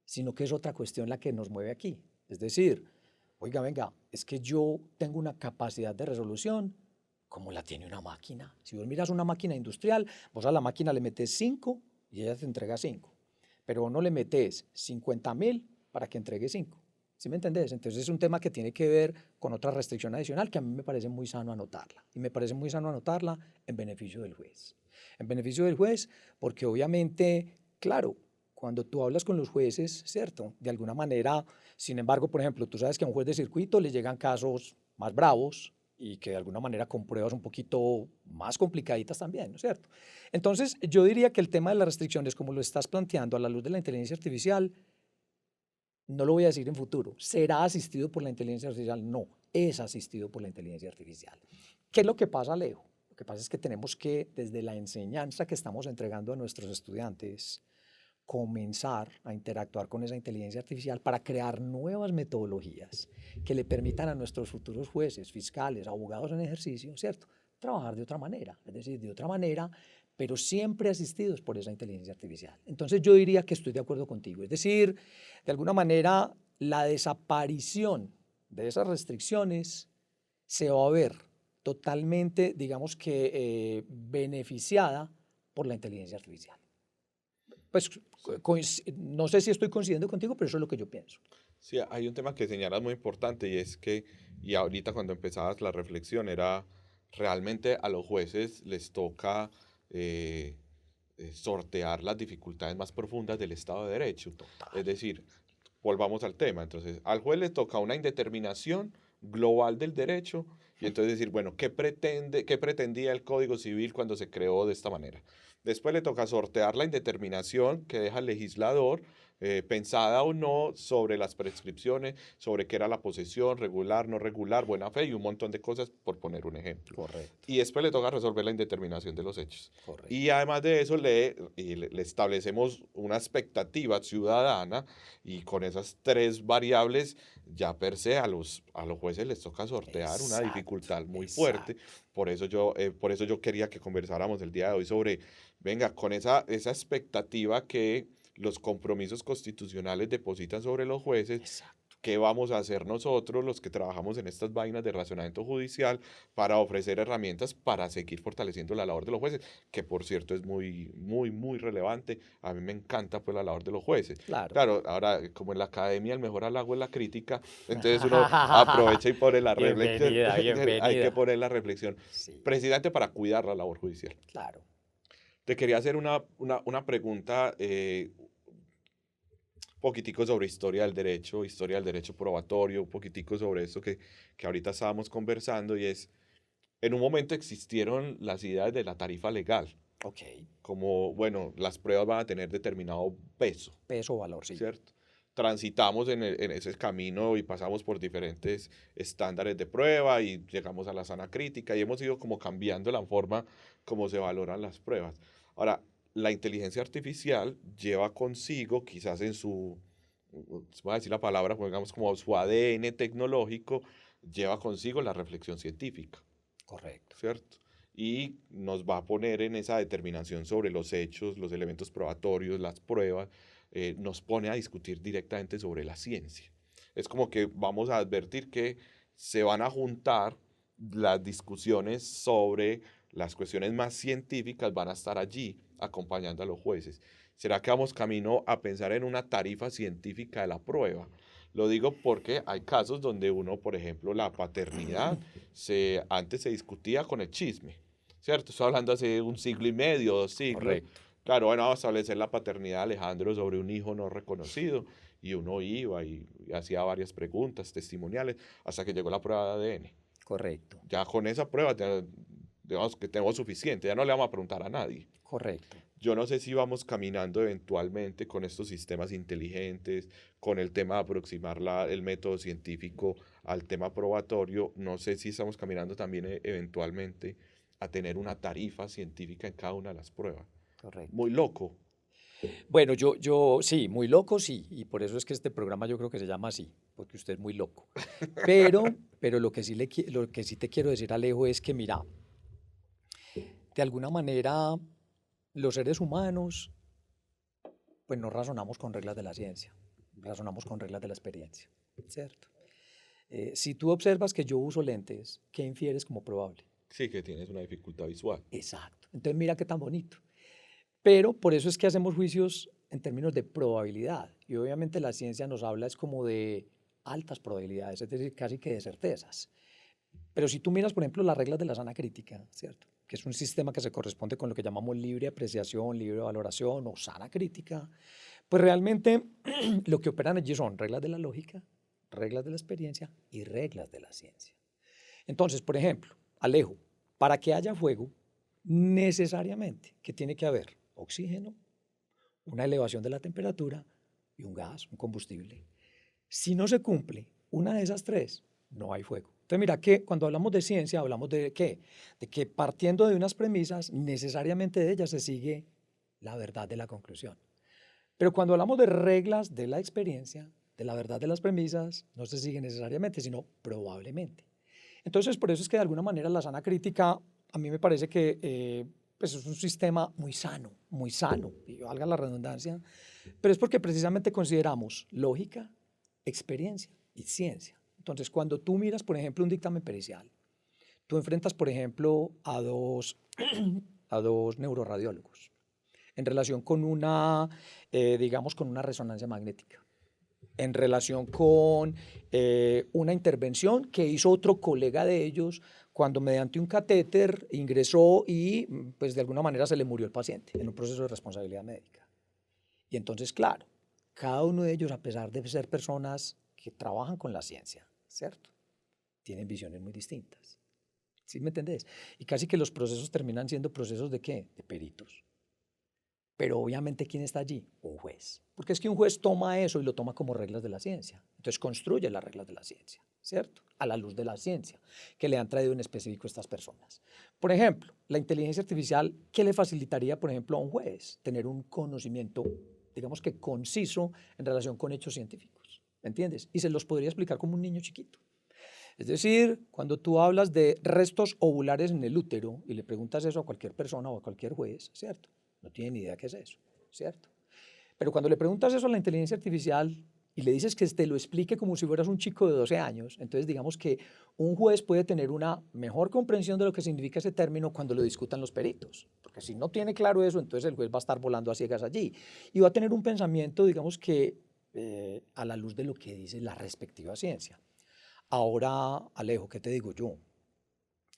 sino que es otra cuestión la que nos mueve aquí. Es decir, oiga, venga, es que yo tengo una capacidad de resolución como la tiene una máquina. Si vos miras una máquina industrial, vos a la máquina le metes 5 y ella te entrega 5. Pero vos no le metes 50.000 para que entregue 5. ¿Sí me entendés? Entonces es un tema que tiene que ver con otra restricción adicional que a mí me parece muy sano anotarla. Y me parece muy sano anotarla en beneficio del juez. En beneficio del juez porque obviamente, claro, cuando tú hablas con los jueces, ¿cierto? De alguna manera, sin embargo, por ejemplo, tú sabes que a un juez de circuito le llegan casos más bravos y que de alguna manera con pruebas un poquito más complicaditas también, ¿no es cierto? Entonces, yo diría que el tema de las restricciones, como lo estás planteando a la luz de la inteligencia artificial, no lo voy a decir en futuro, ¿será asistido por la inteligencia artificial? No, es asistido por la inteligencia artificial. ¿Qué es lo que pasa, Alejo? Lo que pasa es que tenemos que, desde la enseñanza que estamos entregando a nuestros estudiantes, comenzar a interactuar con esa inteligencia artificial para crear nuevas metodologías que le permitan a nuestros futuros jueces, fiscales, abogados en ejercicio, ¿cierto?, trabajar de otra manera, es decir, de otra manera, pero siempre asistidos por esa inteligencia artificial. Entonces yo diría que estoy de acuerdo contigo, es decir, de alguna manera la desaparición de esas restricciones se va a ver totalmente, digamos que beneficiada por la inteligencia artificial. Pues no sé si estoy coincidiendo contigo, pero eso es lo que yo pienso. Sí, hay un tema que señalas muy importante y es que, y ahorita cuando empezabas la reflexión, era realmente a los jueces les toca sortear las dificultades más profundas del Estado de Derecho. Es decir, volvamos al tema. Entonces, al juez le toca una indeterminación global del derecho y entonces decir, bueno, qué pretendía el Código Civil cuando se creó de esta manera? Después le toca sortear la indeterminación que deja el legislador, pensada o no, sobre las prescripciones, sobre qué era la posesión, regular, no regular, buena fe y un montón de cosas, por poner un ejemplo. Correcto. Y después le toca resolver la indeterminación de los hechos. Correcto. Y además de eso le establecemos una expectativa ciudadana y con esas tres variables ya per se a los jueces les toca sortear una dificultad muy fuerte. Por eso yo quería que conversáramos el día de hoy sobre, venga, con esa expectativa que los compromisos constitucionales depositan sobre los jueces. Exacto. ¿Qué vamos a hacer nosotros, los que trabajamos en estas vainas de razonamiento judicial, para ofrecer herramientas para seguir fortaleciendo la labor de los jueces? Que por cierto es muy, muy, muy relevante. A mí me encanta pues la labor de los jueces. Claro. Claro, ahora como en la academia el mejor halago es la crítica, entonces uno aprovecha y pone la reflexión. Bienvenida, bienvenida. Hay que poner la reflexión, Sí, precisamente para cuidar la labor judicial. claro. Te quería hacer una pregunta, poquitico sobre historia del derecho probatorio, un poquitico sobre eso que ahorita estábamos conversando, y es, en un momento existieron las ideas de la tarifa legal, Ok. como, bueno, las pruebas van a tener determinado peso, Peso o valor, sí. ¿cierto? Transitamos en ese camino y pasamos por diferentes estándares de prueba y llegamos a la sana crítica y hemos ido como cambiando la forma como se valoran las pruebas. Ahora, la inteligencia artificial lleva consigo, quizás en su, voy a decir la palabra, pues, digamos como su ADN tecnológico, lleva consigo la reflexión científica, Correcto. ¿cierto? Y nos va a poner en esa determinación sobre los hechos, los elementos probatorios, las pruebas, nos pone a discutir directamente sobre la ciencia. Es como que vamos a advertir que se van a juntar las discusiones sobre las cuestiones más científicas, van a estar allí acompañando a los jueces. ¿Será que vamos camino a pensar en una tarifa científica de la prueba? Lo digo porque hay casos donde uno, por ejemplo, la paternidad, antes se discutía con el chisme, ¿cierto? Estoy hablando hace un siglo y medio, 2 siglos. Correcto. Claro, bueno, vamos a establecer la paternidad de Alejandro sobre un hijo no reconocido. Y uno iba y hacía varias preguntas testimoniales hasta que llegó la prueba de ADN. Correcto. Ya con esa prueba, ya, digamos que tenemos suficiente, ya no le vamos a preguntar a nadie. Correcto. Yo no sé si vamos caminando eventualmente con estos sistemas inteligentes, con el tema de aproximar el método científico al tema probatorio. No sé si estamos caminando también eventualmente a tener una tarifa científica en cada una de las pruebas. Correcto. Muy loco. Bueno, sí, muy loco, sí, y por eso es que este programa yo creo que se llama así, porque usted es muy loco. Pero lo que sí te quiero decir, Alejo, es que mira, de alguna manera los seres humanos, pues no razonamos con reglas de la ciencia, razonamos con reglas de la experiencia, ¿cierto? Si tú observas que yo uso lentes, ¿qué infieres como probable? Sí, que tienes una dificultad visual. Exacto. Entonces mira qué tan bonito. Pero por eso es que hacemos juicios en términos de probabilidad. Y obviamente la ciencia nos habla es como de altas probabilidades, es decir, casi que de certezas. Pero si tú miras, por ejemplo, las reglas de la sana crítica, ¿cierto? Que es un sistema que se corresponde con lo que llamamos libre apreciación, libre valoración o sana crítica, pues realmente lo que operan allí son reglas de la lógica, reglas de la experiencia y reglas de la ciencia. Entonces, por ejemplo, Alejo, para que haya fuego, necesariamente, ¿qué tiene que haber? Oxígeno, una elevación de la temperatura y un gas, un combustible. Si no se cumple una de esas tres, no hay fuego. Entonces, mira que cuando hablamos de ciencia, hablamos de ¿qué? De que partiendo de unas premisas, necesariamente de ellas se sigue la verdad de la conclusión. Pero cuando hablamos de reglas de la experiencia, de la verdad de las premisas, no se sigue necesariamente, sino probablemente. Entonces, por eso es que de alguna manera la sana crítica, a mí me parece que pues es un sistema muy sano, y valga la redundancia, pero es porque precisamente consideramos lógica, experiencia y ciencia. Entonces, cuando tú miras, por ejemplo, un dictamen pericial, tú enfrentas, por ejemplo, a dos neuroradiólogos en relación con digamos, con una resonancia magnética, en relación con una intervención que hizo otro colega de ellos cuando mediante un catéter ingresó y pues de alguna manera se le murió el paciente en un proceso de responsabilidad médica. Y entonces, claro, cada uno de ellos, a pesar de ser personas que trabajan con la ciencia, ¿cierto? Tienen visiones muy distintas. ¿Sí me entendés? Y casi que los procesos terminan siendo procesos ¿de qué? De peritos. Pero obviamente, ¿quién está allí? Un juez. Porque es que un juez toma eso y lo toma como reglas de la ciencia. Entonces construye las reglas de la ciencia, ¿cierto? A la luz de la ciencia que le han traído en específico estas personas. Por ejemplo, la inteligencia artificial, ¿qué le facilitaría, por ejemplo, a un juez? Tener un conocimiento, digamos que conciso en relación con hechos científicos, ¿me entiendes? Y se los podría explicar como un niño chiquito. Es decir, cuando tú hablas de restos ovulares en el útero y le preguntas eso a cualquier persona o a cualquier juez, ¿cierto? No tiene ni idea qué es eso, ¿cierto? Pero cuando le preguntas eso a la inteligencia artificial y le dices que te lo explique como si fueras un chico de 12 años, entonces digamos que un juez puede tener una mejor comprensión de lo que significa ese término cuando lo discutan los peritos. Porque si no tiene claro eso, entonces el juez va a estar volando a ciegas allí y va a tener un pensamiento, digamos que a la luz de lo que dice la respectiva ciencia. Ahora, Alejo, ¿qué te digo yo?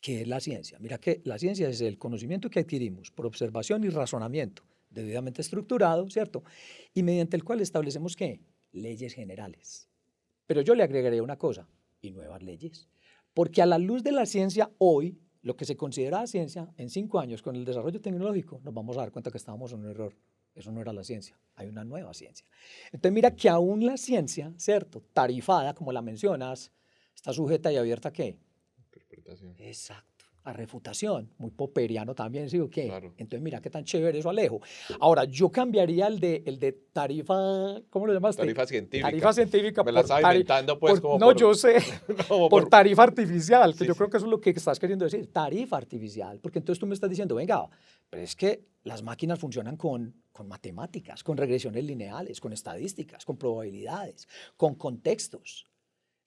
¿Qué es la ciencia? Mira que la ciencia es el conocimiento que adquirimos por observación y razonamiento debidamente estructurado, ¿cierto? Y mediante el cual establecemos, ¿qué? Leyes generales. Pero yo le agregaré una cosa, y nuevas leyes. Porque a la luz de la ciencia hoy, lo que se considera ciencia, en 5 años con el desarrollo tecnológico, nos vamos a dar cuenta que estábamos en un error. Eso no era la ciencia, hay una nueva ciencia. Entonces mira que aún la ciencia, ¿cierto? Tarifada, como la mencionas, está sujeta y abierta ¿a qué? Interpretación. Exacto, a refutación, muy popperiano también, ¿sí o qué? Claro. Entonces mira qué tan chévere eso, Alejo. Ahora, yo cambiaría el de tarifa, ¿cómo lo llamaste? Tarifa científica. Tarifa científica Me la estaba inventando, pues, como no, por... yo sé, como por tarifa artificial, que Sí, yo sí. creo que eso es lo que estás queriendo decir, tarifa artificial, porque entonces tú me estás diciendo, venga, pero es que las máquinas funcionan con matemáticas, con regresiones lineales, con estadísticas, con probabilidades, con contextos.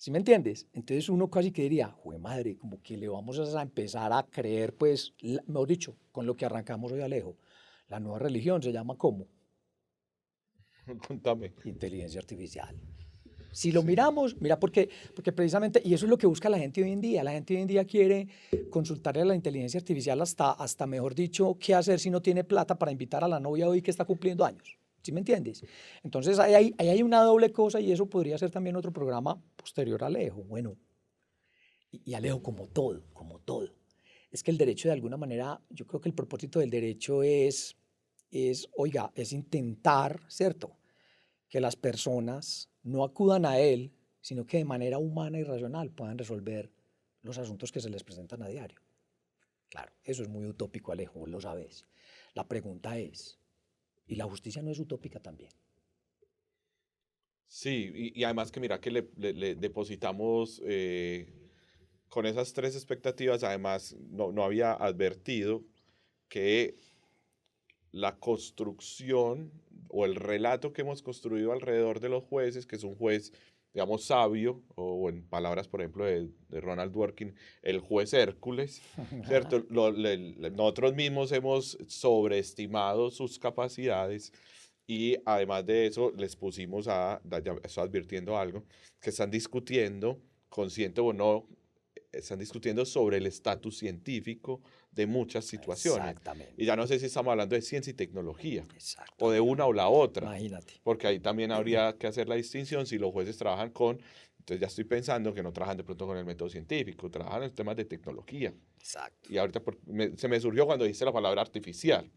¿Sí me entiendes? Entonces uno casi que diría, jue madre, como que le vamos a empezar a creer, pues, mejor dicho, con lo que arrancamos hoy, Alejo, la nueva religión se llama ¿cómo? Contame. Inteligencia artificial. Si lo Sí. miramos, mira, porque precisamente, y eso es lo que busca la gente hoy en día. La gente hoy en día quiere consultarle a la inteligencia artificial hasta mejor dicho, qué hacer si no tiene plata para invitar a la novia hoy que está cumpliendo años. ¿Sí me entiendes? Entonces, ahí hay una doble cosa y eso podría ser también otro programa posterior a Alejo. Bueno, y Alejo, como todo, como todo. Es que el derecho de alguna manera, yo creo que el propósito del derecho oiga, es intentar, ¿cierto? Que las personas no acudan a él, sino que de manera humana y racional puedan resolver los asuntos que se les presentan a diario. Claro, eso es muy utópico, Alejo, vos lo sabes. La pregunta es, ¿y la justicia no es utópica también? Sí, y además que mira que le depositamos con esas tres expectativas, además no había advertido que la construcción o el relato que hemos construido alrededor de los jueces, que es un juez, digamos, sabio, o en palabras, por ejemplo, de Ronald Dworkin, el juez Hércules, ¿cierto? Nosotros mismos hemos sobreestimado sus capacidades y además de eso les pusimos ya estoy advirtiendo algo, que están discutiendo, consciente o no, están discutiendo sobre el estatus científico de muchas situaciones. Y Exactamente, ya no sé si estamos hablando de ciencia y tecnología, o de exactamente. una o la otra, Imagínate. porque ahí también habría que hacer la distinción si los jueces trabajan con, entonces ya estoy pensando que no trabajan de pronto con el método científico, trabajan en temas de tecnología. Exacto. Y ahorita se me surgió cuando dice la palabra artificial.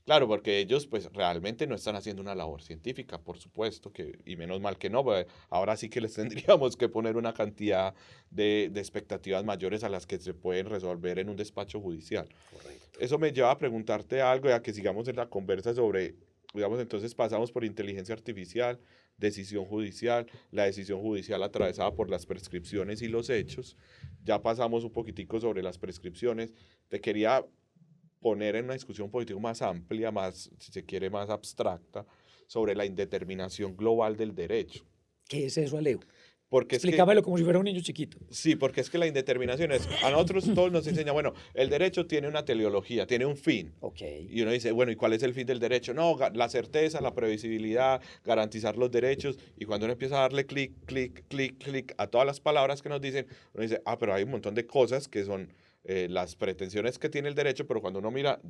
Claro, porque ellos pues realmente no están haciendo una labor científica, por supuesto, y menos mal que no, porque ahora sí que les tendríamos que poner una cantidad de expectativas mayores a las que se pueden resolver en un despacho judicial. Correcto. Eso me lleva a preguntarte algo, ya que sigamos en la conversa sobre, digamos, entonces pasamos por inteligencia artificial, decisión judicial, la decisión judicial atravesada por las prescripciones y los hechos. Ya pasamos un poquitico sobre las prescripciones. Te quería poner en una discusión un poquito más amplia, más, si se quiere, más abstracta, sobre la indeterminación global del derecho. ¿Qué es eso, Alejo? Porque es que, Explícamelo como si fuera un niño chiquito. sí, porque es que la indeterminación es, a nosotros todos nos enseña, bueno, el derecho tiene una teleología, tiene un fin. Ok. Y uno dice, bueno, ¿y cuál es el fin del derecho? No, la certeza, la previsibilidad, garantizar los derechos. Y cuando uno empieza a darle clic, clic, clic, clic a todas las palabras que nos dicen, uno dice, ah, pero hay un montón de cosas que son las pretensiones que tiene el derecho, pero cuando uno mira,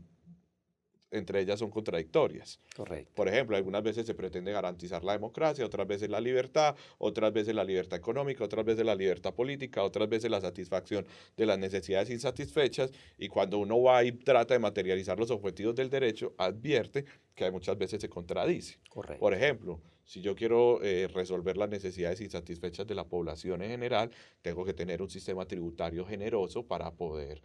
entre ellas son contradictorias. Correcto. Por ejemplo, algunas veces se pretende garantizar la democracia, otras veces la libertad, otras veces la libertad económica, otras veces la libertad política, otras veces la satisfacción de las necesidades insatisfechas. Y cuando uno va y trata de materializar los objetivos del derecho, advierte que muchas veces se contradice. Por Correcto. ejemplo, si yo quiero resolver las necesidades insatisfechas de la población en general, tengo que tener un sistema tributario generoso para poder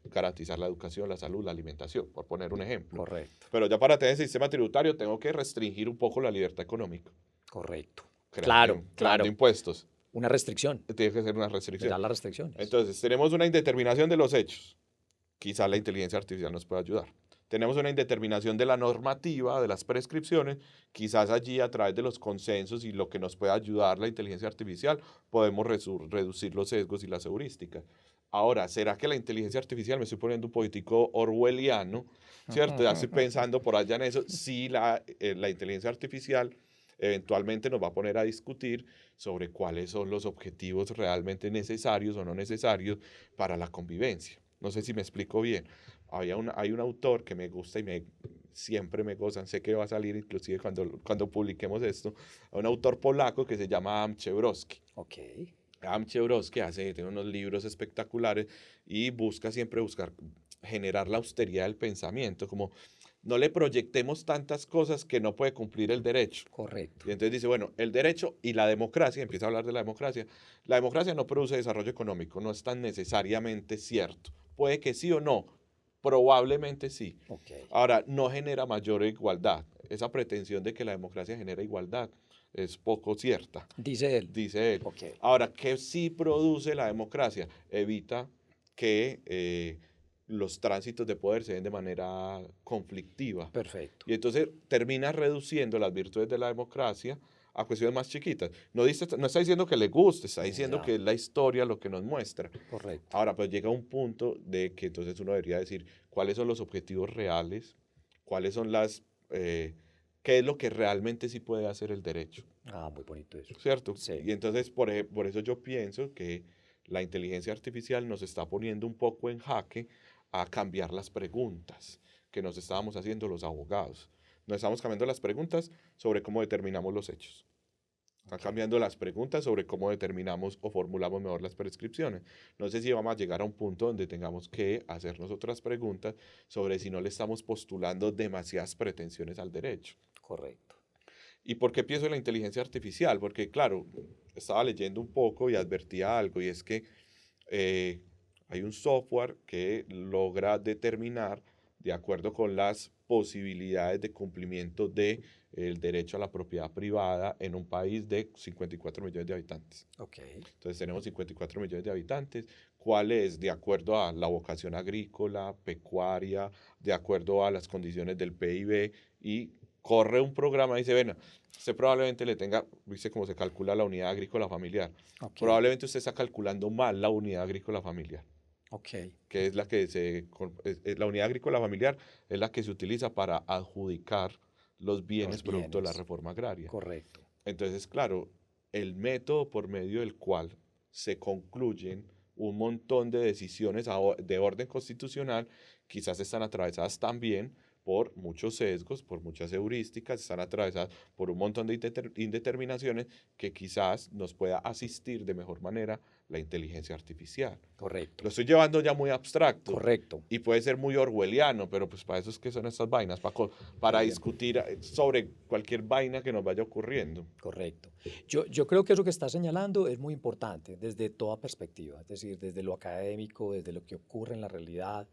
garantizar la educación, la salud, la alimentación, por poner un ejemplo. Correcto. Pero ya para tener ese sistema tributario tengo que restringir un poco la libertad económica, Correcto. creando, Claro, creando claro. impuestos. Una restricción. Tiene que ser una Mirar restricción. las restricciones. Entonces, tenemos una indeterminación de los hechos. Quizá la inteligencia artificial nos pueda ayudar. Tenemos una indeterminación de la normativa, de las prescripciones. Quizás allí, a través de los consensos y lo que nos pueda ayudar la inteligencia artificial, podemos reducir los sesgos y las heurísticas. Ahora, ¿será que la inteligencia artificial, me estoy poniendo un poquitico orwelliano, ¿cierto? Ya estoy pensando por allá en eso. Sí, la inteligencia artificial eventualmente nos va a poner a discutir sobre cuáles son los objetivos realmente necesarios o no necesarios para la convivencia. No sé si me explico bien. Hay un autor que me gusta y siempre me gozan, sé que va a salir inclusive cuando publiquemos esto, un autor polaco que se llama Adam Chebrowski. Ok. Adam Chebrowski tiene unos libros espectaculares y busca siempre generar la austeridad del pensamiento, como no le proyectemos tantas cosas que no puede cumplir el derecho. Correcto. Y entonces dice, bueno, el derecho y la democracia, empieza a hablar de la democracia. La democracia no produce desarrollo económico, no es tan necesariamente cierto. Puede que sí o no, probablemente sí. Ok. Ahora, no genera mayor igualdad. Esa pretensión de que la democracia genera igualdad es poco cierta, Dice él. dice él. Ok. Ahora, ¿qué sí produce la democracia? Evita que los tránsitos de poder se den de manera conflictiva. Perfecto. Y entonces termina reduciendo las virtudes de la democracia a cuestiones más chiquitas. No está diciendo que le guste, está diciendo Ya. que es la historia lo que nos muestra. Correcto. Ahora, pues llega un punto de que entonces uno debería decir cuáles son los objetivos reales, cuáles son qué es lo que realmente sí puede hacer el derecho, Ah, muy bonito eso. ¿cierto? Sí. Y entonces por eso yo pienso que la inteligencia artificial nos está poniendo un poco en jaque a cambiar las preguntas que nos estábamos haciendo los abogados. Nos estamos cambiando las preguntas sobre cómo determinamos los hechos. Están cambiando las preguntas sobre cómo determinamos o formulamos mejor las prescripciones. No sé si vamos a llegar a un punto donde tengamos que hacernos otras preguntas sobre si no le estamos postulando demasiadas pretensiones al derecho. Correcto. ¿Y por qué pienso en la inteligencia artificial? Porque, claro, estaba leyendo un poco y advertía algo, y es que hay un software que logra determinar, de acuerdo con las posibilidades de cumplimiento del derecho a la propiedad privada en un país de 54 millones de habitantes. Ok. Entonces tenemos 54 millones de habitantes. ¿Cuál es? De acuerdo a la vocación agrícola, pecuaria, de acuerdo a las condiciones del PIB, y corre un programa y dice, ven, usted probablemente le tenga, dice cómo se calcula la unidad agrícola familiar. Ok. Probablemente usted está calculando mal la unidad agrícola familiar, Ok. que es la que la unidad agrícola familiar es la que se utiliza para adjudicar los bienes producto de la bienes. reforma agraria. Correcto. Entonces, claro, el método por medio del cual se concluyen un montón de decisiones de orden constitucional quizás están atravesadas también por muchos sesgos, por muchas heurísticas, están atravesadas por un montón de indeterminaciones que quizás nos pueda asistir de mejor manera la inteligencia artificial. Correcto. Lo estoy llevando ya muy abstracto. Correcto. Y puede ser muy orwelliano, pero pues para eso es que son estas vainas, para Bien. discutir sobre cualquier vaina que nos vaya ocurriendo. Correcto. Yo creo que eso que está señalando es muy importante desde toda perspectiva, es decir, desde lo académico, desde lo que ocurre en la realidad.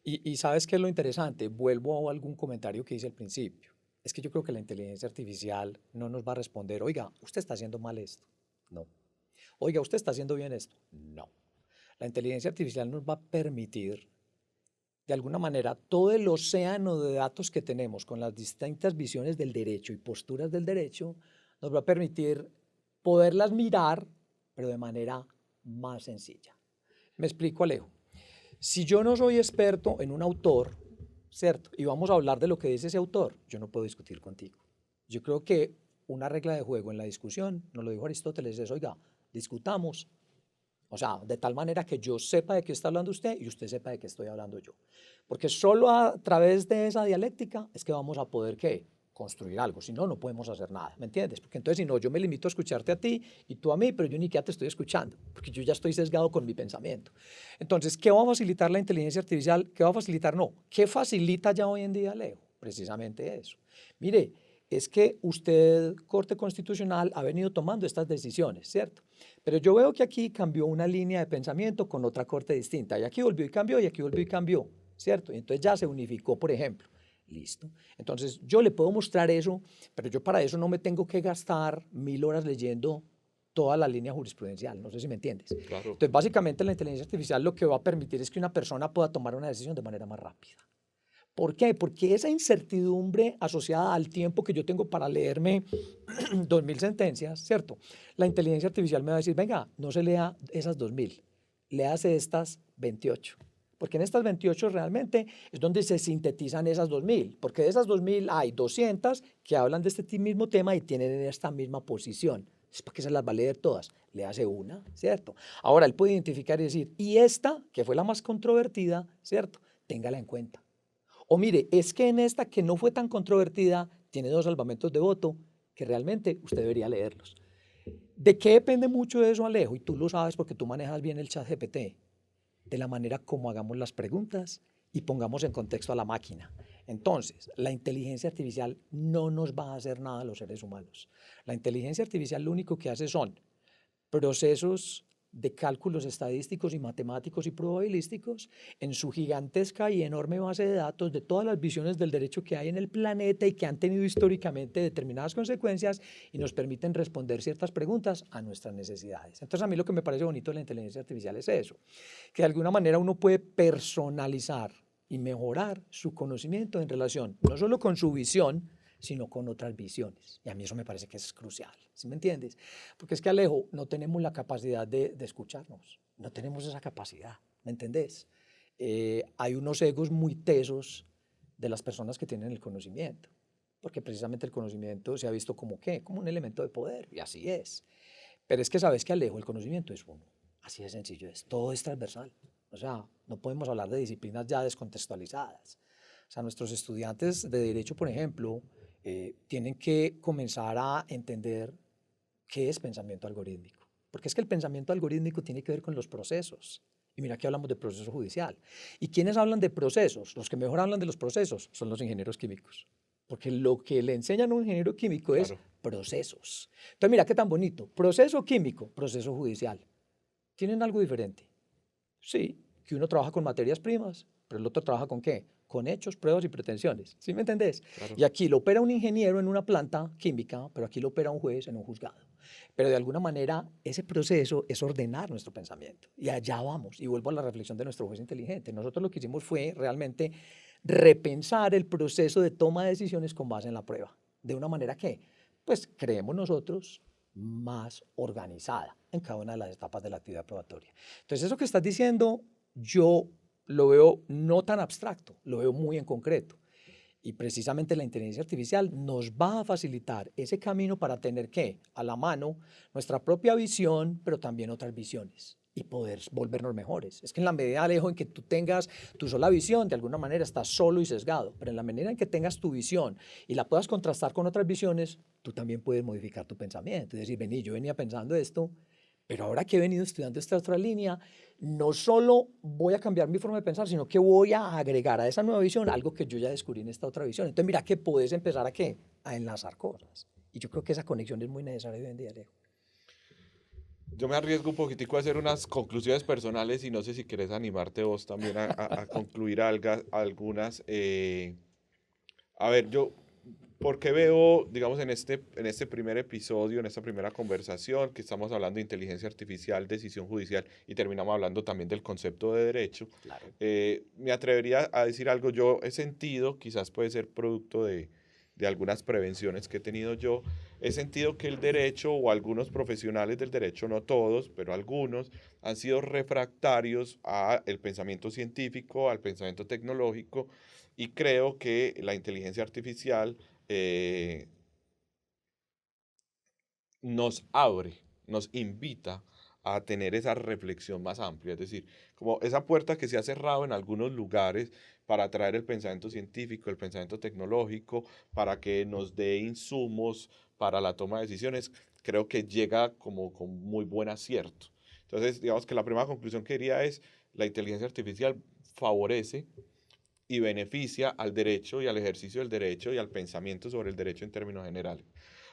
Y ¿sabes qué es lo interesante? Vuelvo a algún comentario que hice al principio. Es que yo creo que la inteligencia artificial no nos va a responder, oiga, usted está haciendo mal esto. No. Oiga, usted está haciendo bien esto. No. La inteligencia artificial nos va a permitir, de alguna manera, todo el océano de datos que tenemos con las distintas visiones del derecho y posturas del derecho, nos va a permitir poderlas mirar, pero de manera más sencilla. Me explico, Alejo. Si yo no soy experto en un autor, ¿cierto? Y vamos a hablar de lo que dice ese autor, yo no puedo discutir contigo. Yo creo que una regla de juego en la discusión, nos lo dijo Aristóteles, es, oiga, discutamos. O sea, de tal manera que yo sepa de qué está hablando usted y usted sepa de qué estoy hablando yo. Porque solo a través de esa dialéctica es que vamos a poder, ¿qué? Construir algo. Si no, no podemos hacer nada, ¿me entiendes? Porque entonces, si no, yo me limito a escucharte a ti y tú a mí, pero yo ni siquiera te estoy escuchando, porque yo ya estoy sesgado con mi pensamiento. Entonces, ¿qué va a facilitar la inteligencia artificial? ¿Qué va a facilitar? No. ¿Qué facilita ya hoy en día, Leo? Precisamente eso. Mire, es que usted, Corte Constitucional, ha venido tomando estas decisiones, ¿cierto? Pero yo veo que aquí cambió una línea de pensamiento con otra corte distinta, y aquí volvió y cambió, y aquí volvió y cambió, ¿cierto? Y entonces ya se unificó, por ejemplo. Listo. Entonces yo le puedo mostrar eso, pero yo para eso no me tengo que gastar 1000 horas leyendo toda la línea jurisprudencial, no sé si me entiendes. Claro. Entonces básicamente la inteligencia artificial lo que va a permitir es que una persona pueda tomar una decisión de manera más rápida. ¿Por qué? Porque esa incertidumbre asociada al tiempo que yo tengo para leerme 2000 sentencias, ¿cierto? La inteligencia artificial me va a decir, venga, no se lea esas 2000, léase estas 28. Porque en estas 28 realmente es donde se sintetizan esas 2000, porque de esas 2000 hay 200 que hablan de este mismo tema y tienen esta misma posición. Es para que se las va a leer todas. Le hace una, ¿cierto? Ahora él puede identificar y decir, y esta, que fue la más controvertida, ¿cierto? Téngala en cuenta. O mire, es que en esta que no fue tan controvertida, tiene 2 salvamentos de voto, que realmente usted debería leerlos. ¿De qué depende mucho de eso, Alejo? Y tú lo sabes porque tú manejas bien el ChatGPT. De la manera como hagamos las preguntas y pongamos en contexto a la máquina. Entonces, la inteligencia artificial no nos va a hacer nada a los seres humanos. La inteligencia artificial lo único que hace son procesos de cálculos estadísticos y matemáticos y probabilísticos en su gigantesca y enorme base de datos de todas las visiones del derecho que hay en el planeta y que han tenido históricamente determinadas consecuencias y nos permiten responder ciertas preguntas a nuestras necesidades. Entonces, a mí lo que me parece bonito de la inteligencia artificial es eso, que de alguna manera uno puede personalizar y mejorar su conocimiento en relación no solo con su visión, sino con otras visiones. Y a mí eso me parece que es crucial, ¿sí me entiendes? Porque es que, Alejo, no tenemos la capacidad de escucharnos, no tenemos esa capacidad, ¿me entendés? Hay unos egos muy tesos de las personas que tienen el conocimiento, porque precisamente el conocimiento se ha visto como ¿qué? Como un elemento de poder, y así es. Pero es que sabes que, Alejo, el conocimiento es uno, así de sencillo es, todo es transversal. O sea, no podemos hablar de disciplinas ya descontextualizadas. O sea, nuestros estudiantes de derecho, por ejemplo, tienen que comenzar a entender qué es pensamiento algorítmico. Porque es que el pensamiento algorítmico tiene que ver con los procesos. Y mira que hablamos de proceso judicial. ¿Y quiénes hablan de procesos? Los que mejor hablan de los procesos son los ingenieros químicos. Porque lo que le enseñan a un ingeniero químico es procesos. Entonces, mira qué tan bonito. Proceso químico, proceso judicial. ¿Tienen algo diferente? Sí, que uno trabaja con materias primas, pero el otro trabaja ¿con qué? Con hechos, pruebas y pretensiones. ¿Sí me entendés? Claro. Y aquí lo opera un ingeniero en una planta química, pero aquí lo opera un juez en un juzgado. Pero de alguna manera ese proceso es ordenar nuestro pensamiento. Y allá vamos. Y vuelvo a la reflexión de nuestro juez inteligente. Nosotros lo que hicimos fue realmente repensar el proceso de toma de decisiones con base en la prueba. ¿De una manera que? Pues creemos nosotros más organizada en cada una de las etapas de la actividad probatoria. Entonces, eso que estás diciendo, yo lo veo no tan abstracto, lo veo muy en concreto. Y precisamente la inteligencia artificial nos va a facilitar ese camino para tener ¿qué? A la mano nuestra propia visión, pero también otras visiones y poder volvernos mejores. Es que en la medida, Alejo, en que tú tengas tu sola visión, de alguna manera estás solo y sesgado, pero en la medida en que tengas tu visión y la puedas contrastar con otras visiones, tú también puedes modificar tu pensamiento. Es decir, vení, yo venía pensando esto, pero ahora que he venido estudiando esta otra línea, no solo voy a cambiar mi forma de pensar, sino que voy a agregar a esa nueva visión algo que yo ya descubrí en esta otra visión. Entonces, mira que puedes empezar a ¿qué? A enlazar cosas. Y yo creo que esa conexión es muy necesaria hoy en día, Alejo. Yo me arriesgo un poquitico a hacer unas conclusiones personales y no sé si quieres animarte vos también a concluir algunas. A ver, yo, porque veo, digamos, en este primer episodio, en esta primera conversación, que estamos hablando de inteligencia artificial, decisión judicial, y terminamos hablando también del concepto de derecho, claro. Me atrevería a decir algo, yo he sentido, quizás puede ser producto de algunas prevenciones que he tenido yo, he sentido que el derecho o algunos profesionales del derecho, no todos, pero algunos, han sido refractarios al pensamiento científico, al pensamiento tecnológico, y creo que la inteligencia artificial nos abre, nos invita a tener esa reflexión más amplia, es decir, como esa puerta que se ha cerrado en algunos lugares para atraer el pensamiento científico, el pensamiento tecnológico, para que nos dé insumos para la toma de decisiones, creo que llega como con muy buen acierto. Entonces, digamos que la primera conclusión que diría es, la inteligencia artificial favorece y beneficia al derecho y al ejercicio del derecho y al pensamiento sobre el derecho en términos generales.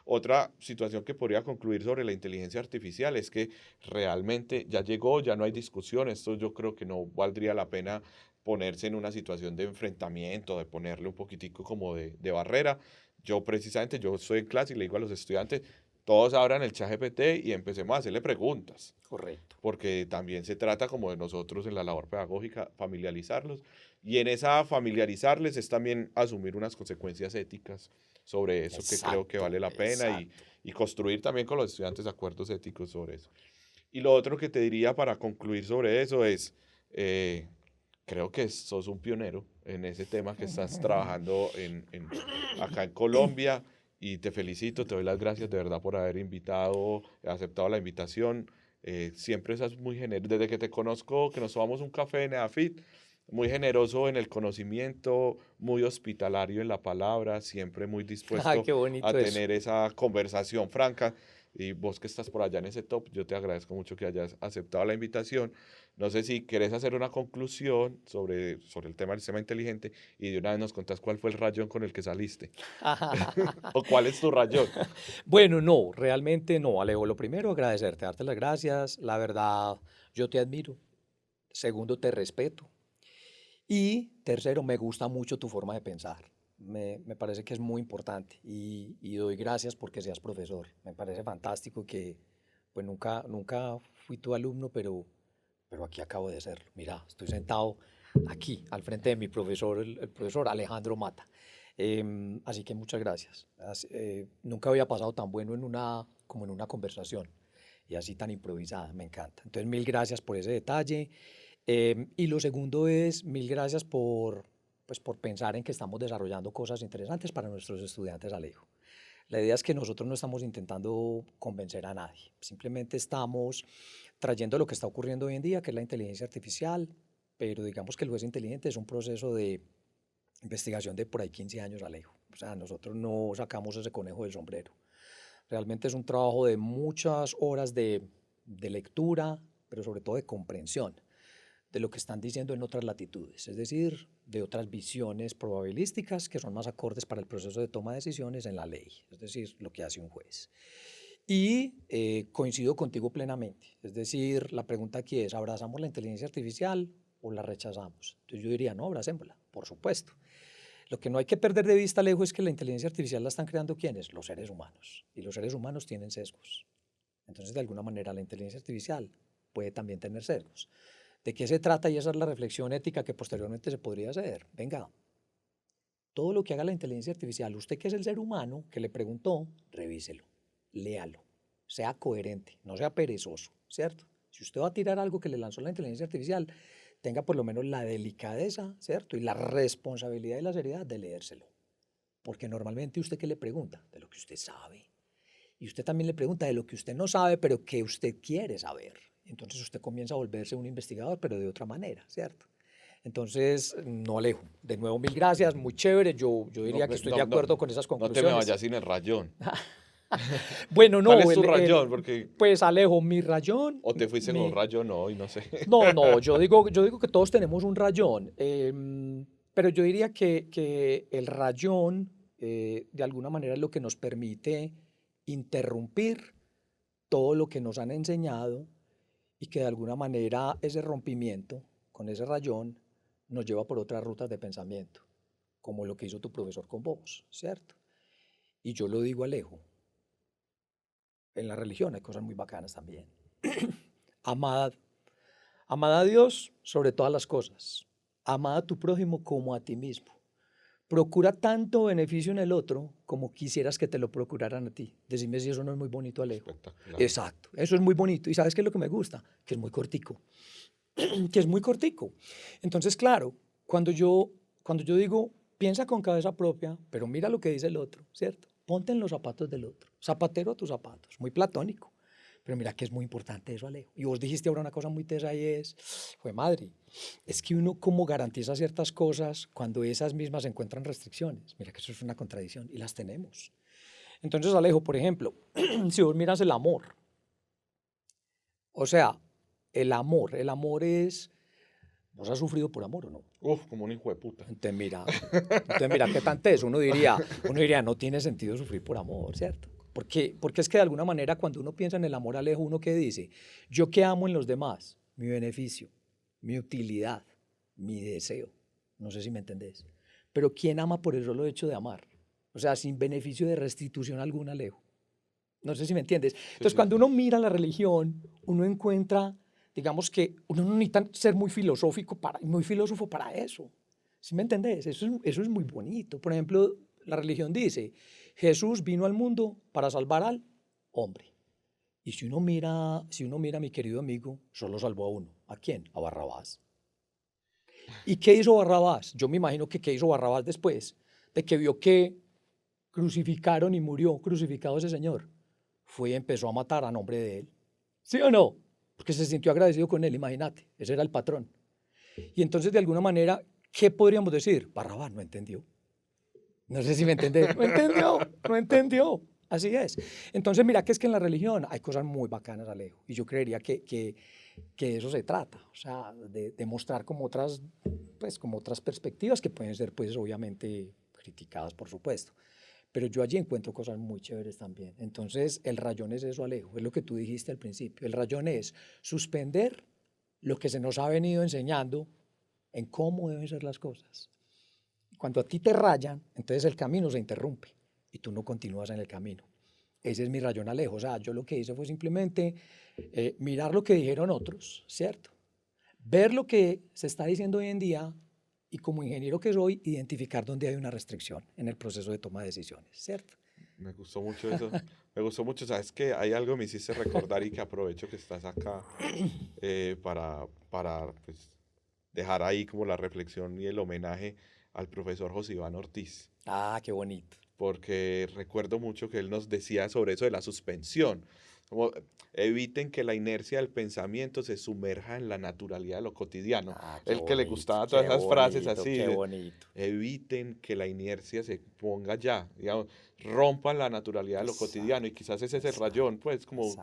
Otra situación que podría concluir sobre la inteligencia artificial es que realmente ya llegó, ya no hay discusión, esto yo creo que no valdría la pena ponerse en una situación de enfrentamiento, de ponerle un poquitico como de barrera. Yo precisamente, yo estoy en clase y le digo a los estudiantes, todos abran el ChatGPT y empecemos a hacerle preguntas. Correcto. Porque también se trata como de nosotros en la labor pedagógica, familiarizarlos. Y en esa familiarizarles es también asumir unas consecuencias éticas sobre eso, exacto, que creo que vale la pena y construir también con los estudiantes acuerdos éticos sobre eso. Y lo otro que te diría para concluir sobre eso es, creo que sos un pionero en ese tema que estás trabajando acá en Colombia y te felicito, te doy las gracias de verdad por haber aceptado la invitación. Siempre estás muy generoso, desde que te conozco, que nos tomamos un café en EAFIT, muy generoso en el conocimiento, muy hospitalario en la palabra, siempre muy dispuesto a tener esa conversación franca. y vos que estás por allá en ese top, yo te agradezco mucho que hayas aceptado la invitación. No sé si querés hacer una conclusión sobre el tema del sistema inteligente y de una vez nos contás cuál fue el rayón con el que saliste o cuál es tu rayón. Bueno, no, realmente no, Alejo. Lo primero, agradecerte, darte las gracias. La verdad, yo te admiro. Segundo, te respeto. Y tercero, me gusta mucho tu forma de pensar. Me parece que es muy importante y doy gracias porque seas profesor. Me parece fantástico que, pues nunca fui tu alumno, pero aquí acabo de serlo. Mira, estoy sentado aquí, al frente de mi profesor, el profesor Alejandro Mata. Así que muchas gracias. Nunca había pasado tan bueno como en una conversación y así tan improvisada, me encanta. Entonces, mil gracias por ese detalle. Y lo segundo es, mil gracias por pensar en que estamos desarrollando cosas interesantes para nuestros estudiantes, Alejo. La idea es que nosotros no estamos intentando convencer a nadie, simplemente estamos trayendo lo que está ocurriendo hoy en día, que es la inteligencia artificial, pero digamos que lo es inteligente, es un proceso de investigación de por ahí 15 años, Alejo. O sea, nosotros no sacamos ese conejo del sombrero. Realmente es un trabajo de muchas horas de lectura, pero sobre todo de comprensión de lo que están diciendo en otras latitudes, es decir, de otras visiones probabilísticas que son más acordes para el proceso de toma de decisiones en la ley, es decir, lo que hace un juez. Y coincido contigo plenamente, es decir, la pregunta aquí es, ¿abrazamos la inteligencia artificial o la rechazamos? Entonces yo diría, no, abracémosla, por supuesto. Lo que no hay que perder de vista, Alejo, es que la inteligencia artificial la están creando ¿quiénes? Los seres humanos. Y los seres humanos tienen sesgos. Entonces, de alguna manera, la inteligencia artificial puede también tener sesgos. ¿De qué se trata? Y esa es la reflexión ética que posteriormente se podría hacer. Venga, todo lo que haga la inteligencia artificial, usted que es el ser humano que le preguntó, revíselo, léalo, sea coherente, no sea perezoso, ¿cierto? Si usted va a tirar algo que le lanzó la inteligencia artificial, tenga por lo menos la delicadeza, ¿cierto? Y la responsabilidad y la seriedad de leérselo. Porque normalmente usted, ¿qué le pregunta? De lo que usted sabe. Y usted también le pregunta de lo que usted no sabe, pero que usted quiere saber. Entonces usted comienza a volverse un investigador, pero de otra manera, ¿cierto? Entonces, no, Alejo, de nuevo mil gracias, muy chévere. Yo diría que estoy de acuerdo con esas No te me conclusiones. vayas sin el rayón. Bueno, no, ¿Cuál es tu rayón? Porque, pues Alejo, mi rayón, o te fuiste con un rayón hoy, no sé. no, yo digo que todos tenemos un rayón, pero yo diría que el rayón, de alguna manera, es lo que nos permite interrumpir todo lo que nos han enseñado y que de alguna manera ese rompimiento con ese rayón nos lleva por otras rutas de pensamiento, como lo que hizo tu profesor con vos, ¿cierto? Y yo lo digo, Alejo, en la religión hay cosas muy bacanas también. Amad, amad a Dios sobre todas las cosas. Amad a tu prójimo como a ti mismo. Procura tanto beneficio en el otro como quisieras que te lo procuraran a ti. Decime si eso no es muy bonito, Alejo. Espectacular. Exacto, eso es muy bonito. ¿Y sabes qué es lo que me gusta? Que es muy cortico. Que es muy cortico. Entonces, claro, cuando yo digo, piensa con cabeza propia, pero mira lo que dice el otro, ¿cierto? Ponte en los zapatos del otro. Zapatero a tus zapatos. Muy platónico. Pero mira que es muy importante eso, Alejo. Y vos dijiste ahora una cosa muy tesa y es, fue madre, es que uno cómo garantiza ciertas cosas cuando esas mismas encuentran restricciones. Mira que eso es una contradicción y las tenemos. Entonces, Alejo, por ejemplo, si vos miras el amor, o sea, el amor es, ¿vos has sufrido por amor o no? Uf, como un hijo de puta. Entonces mira, ¿qué tanto es? Uno diría, no tiene sentido sufrir por amor, ¿cierto? Porque es que de alguna manera cuando uno piensa en el amor, Alejo, uno que dice, yo qué amo en los demás, mi beneficio, mi utilidad, mi deseo. No sé si me entendés. Pero ¿quién ama por el solo hecho de amar? O sea, sin beneficio de restitución alguna, Alejo. No sé si me entiendes. Entonces, Sí. cuando uno mira la religión, uno encuentra, digamos que uno no necesita ser muy filósofo para eso. ¿Sí me entendés? Eso es muy bonito. Por ejemplo, la religión dice, Jesús vino al mundo para salvar al hombre. Y si uno mira, mi querido amigo, solo salvó a uno. ¿A quién? A Barrabás. ¿Y qué hizo Barrabás? Yo me imagino que qué hizo Barrabás después de que vio que crucificaron y murió crucificado ese señor. Fue y empezó a matar a nombre de él. ¿Sí o no? Porque se sintió agradecido con él, imagínate. Ese era el patrón. Y entonces, de alguna manera, ¿qué podríamos decir? Barrabás no entendió. No sé si me entendés. No entendió. Así es. Entonces, mira que es que en la religión hay cosas muy bacanas, Alejo, y yo creería que de eso se trata, o sea, de mostrar como otras perspectivas que pueden ser, pues, obviamente criticadas, por supuesto. Pero yo allí encuentro cosas muy chéveres también. Entonces, el rayón es eso, Alejo, es lo que tú dijiste al principio. El rayón es suspender lo que se nos ha venido enseñando en cómo deben ser las cosas. Cuando a ti te rayan, entonces el camino se interrumpe y tú no continúas en el camino. Ese es mi rayón, Alejo. O sea, yo lo que hice fue simplemente mirar lo que dijeron otros, ¿cierto? Ver lo que se está diciendo hoy en día y como ingeniero que soy, identificar dónde hay una restricción en el proceso de toma de decisiones, ¿cierto? Me gustó mucho eso. Me gustó mucho. Sabes que hay algo que me hiciste recordar y que aprovecho que estás acá para pues, dejar ahí como la reflexión y el homenaje al profesor José Iván Ortiz. Ah, qué bonito. Porque recuerdo mucho que él nos decía sobre eso de la suspensión. Como eviten que la inercia del pensamiento se sumerja en la naturalidad de lo cotidiano. Ah, El que le gustaba todas esas frases así. Qué bonito. Eviten que la inercia se ponga ya, digamos, rompan la naturalidad de lo cotidiano. Y quizás ese es el rayón, pues como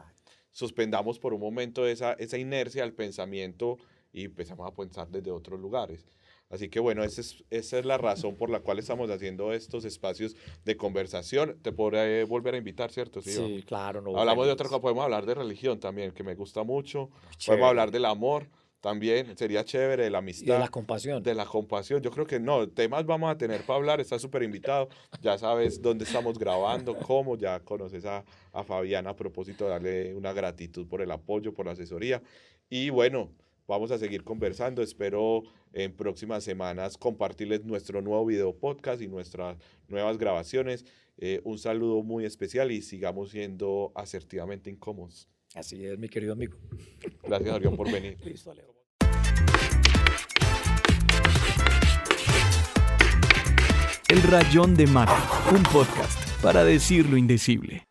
suspendamos por un momento esa inercia del pensamiento y empezamos a pensar desde otros lugares. Así que bueno, esa es la razón por la cual estamos haciendo estos espacios de conversación. Te podré volver a invitar, ¿cierto? Sí, claro. No, hablamos de otra cosa, podemos hablar de religión también, que me gusta mucho. Chévere. Podemos hablar del amor también, sería chévere, de la amistad. Y de la compasión. De la compasión. Yo creo que no, temas vamos a tener para hablar, está súper invitado. Ya sabes dónde estamos grabando, cómo, ya conoces a Fabián a propósito de darle una gratitud por el apoyo, por la asesoría. Y bueno, vamos a seguir conversando. Espero en próximas semanas compartirles nuestro nuevo video podcast y nuestras nuevas grabaciones. Un saludo muy especial y sigamos siendo asertivamente incómodos. Así es, mi querido amigo. Gracias, Arión, por venir. Listo, Alejo. El Rayón de Mata, un podcast para decir lo indecible.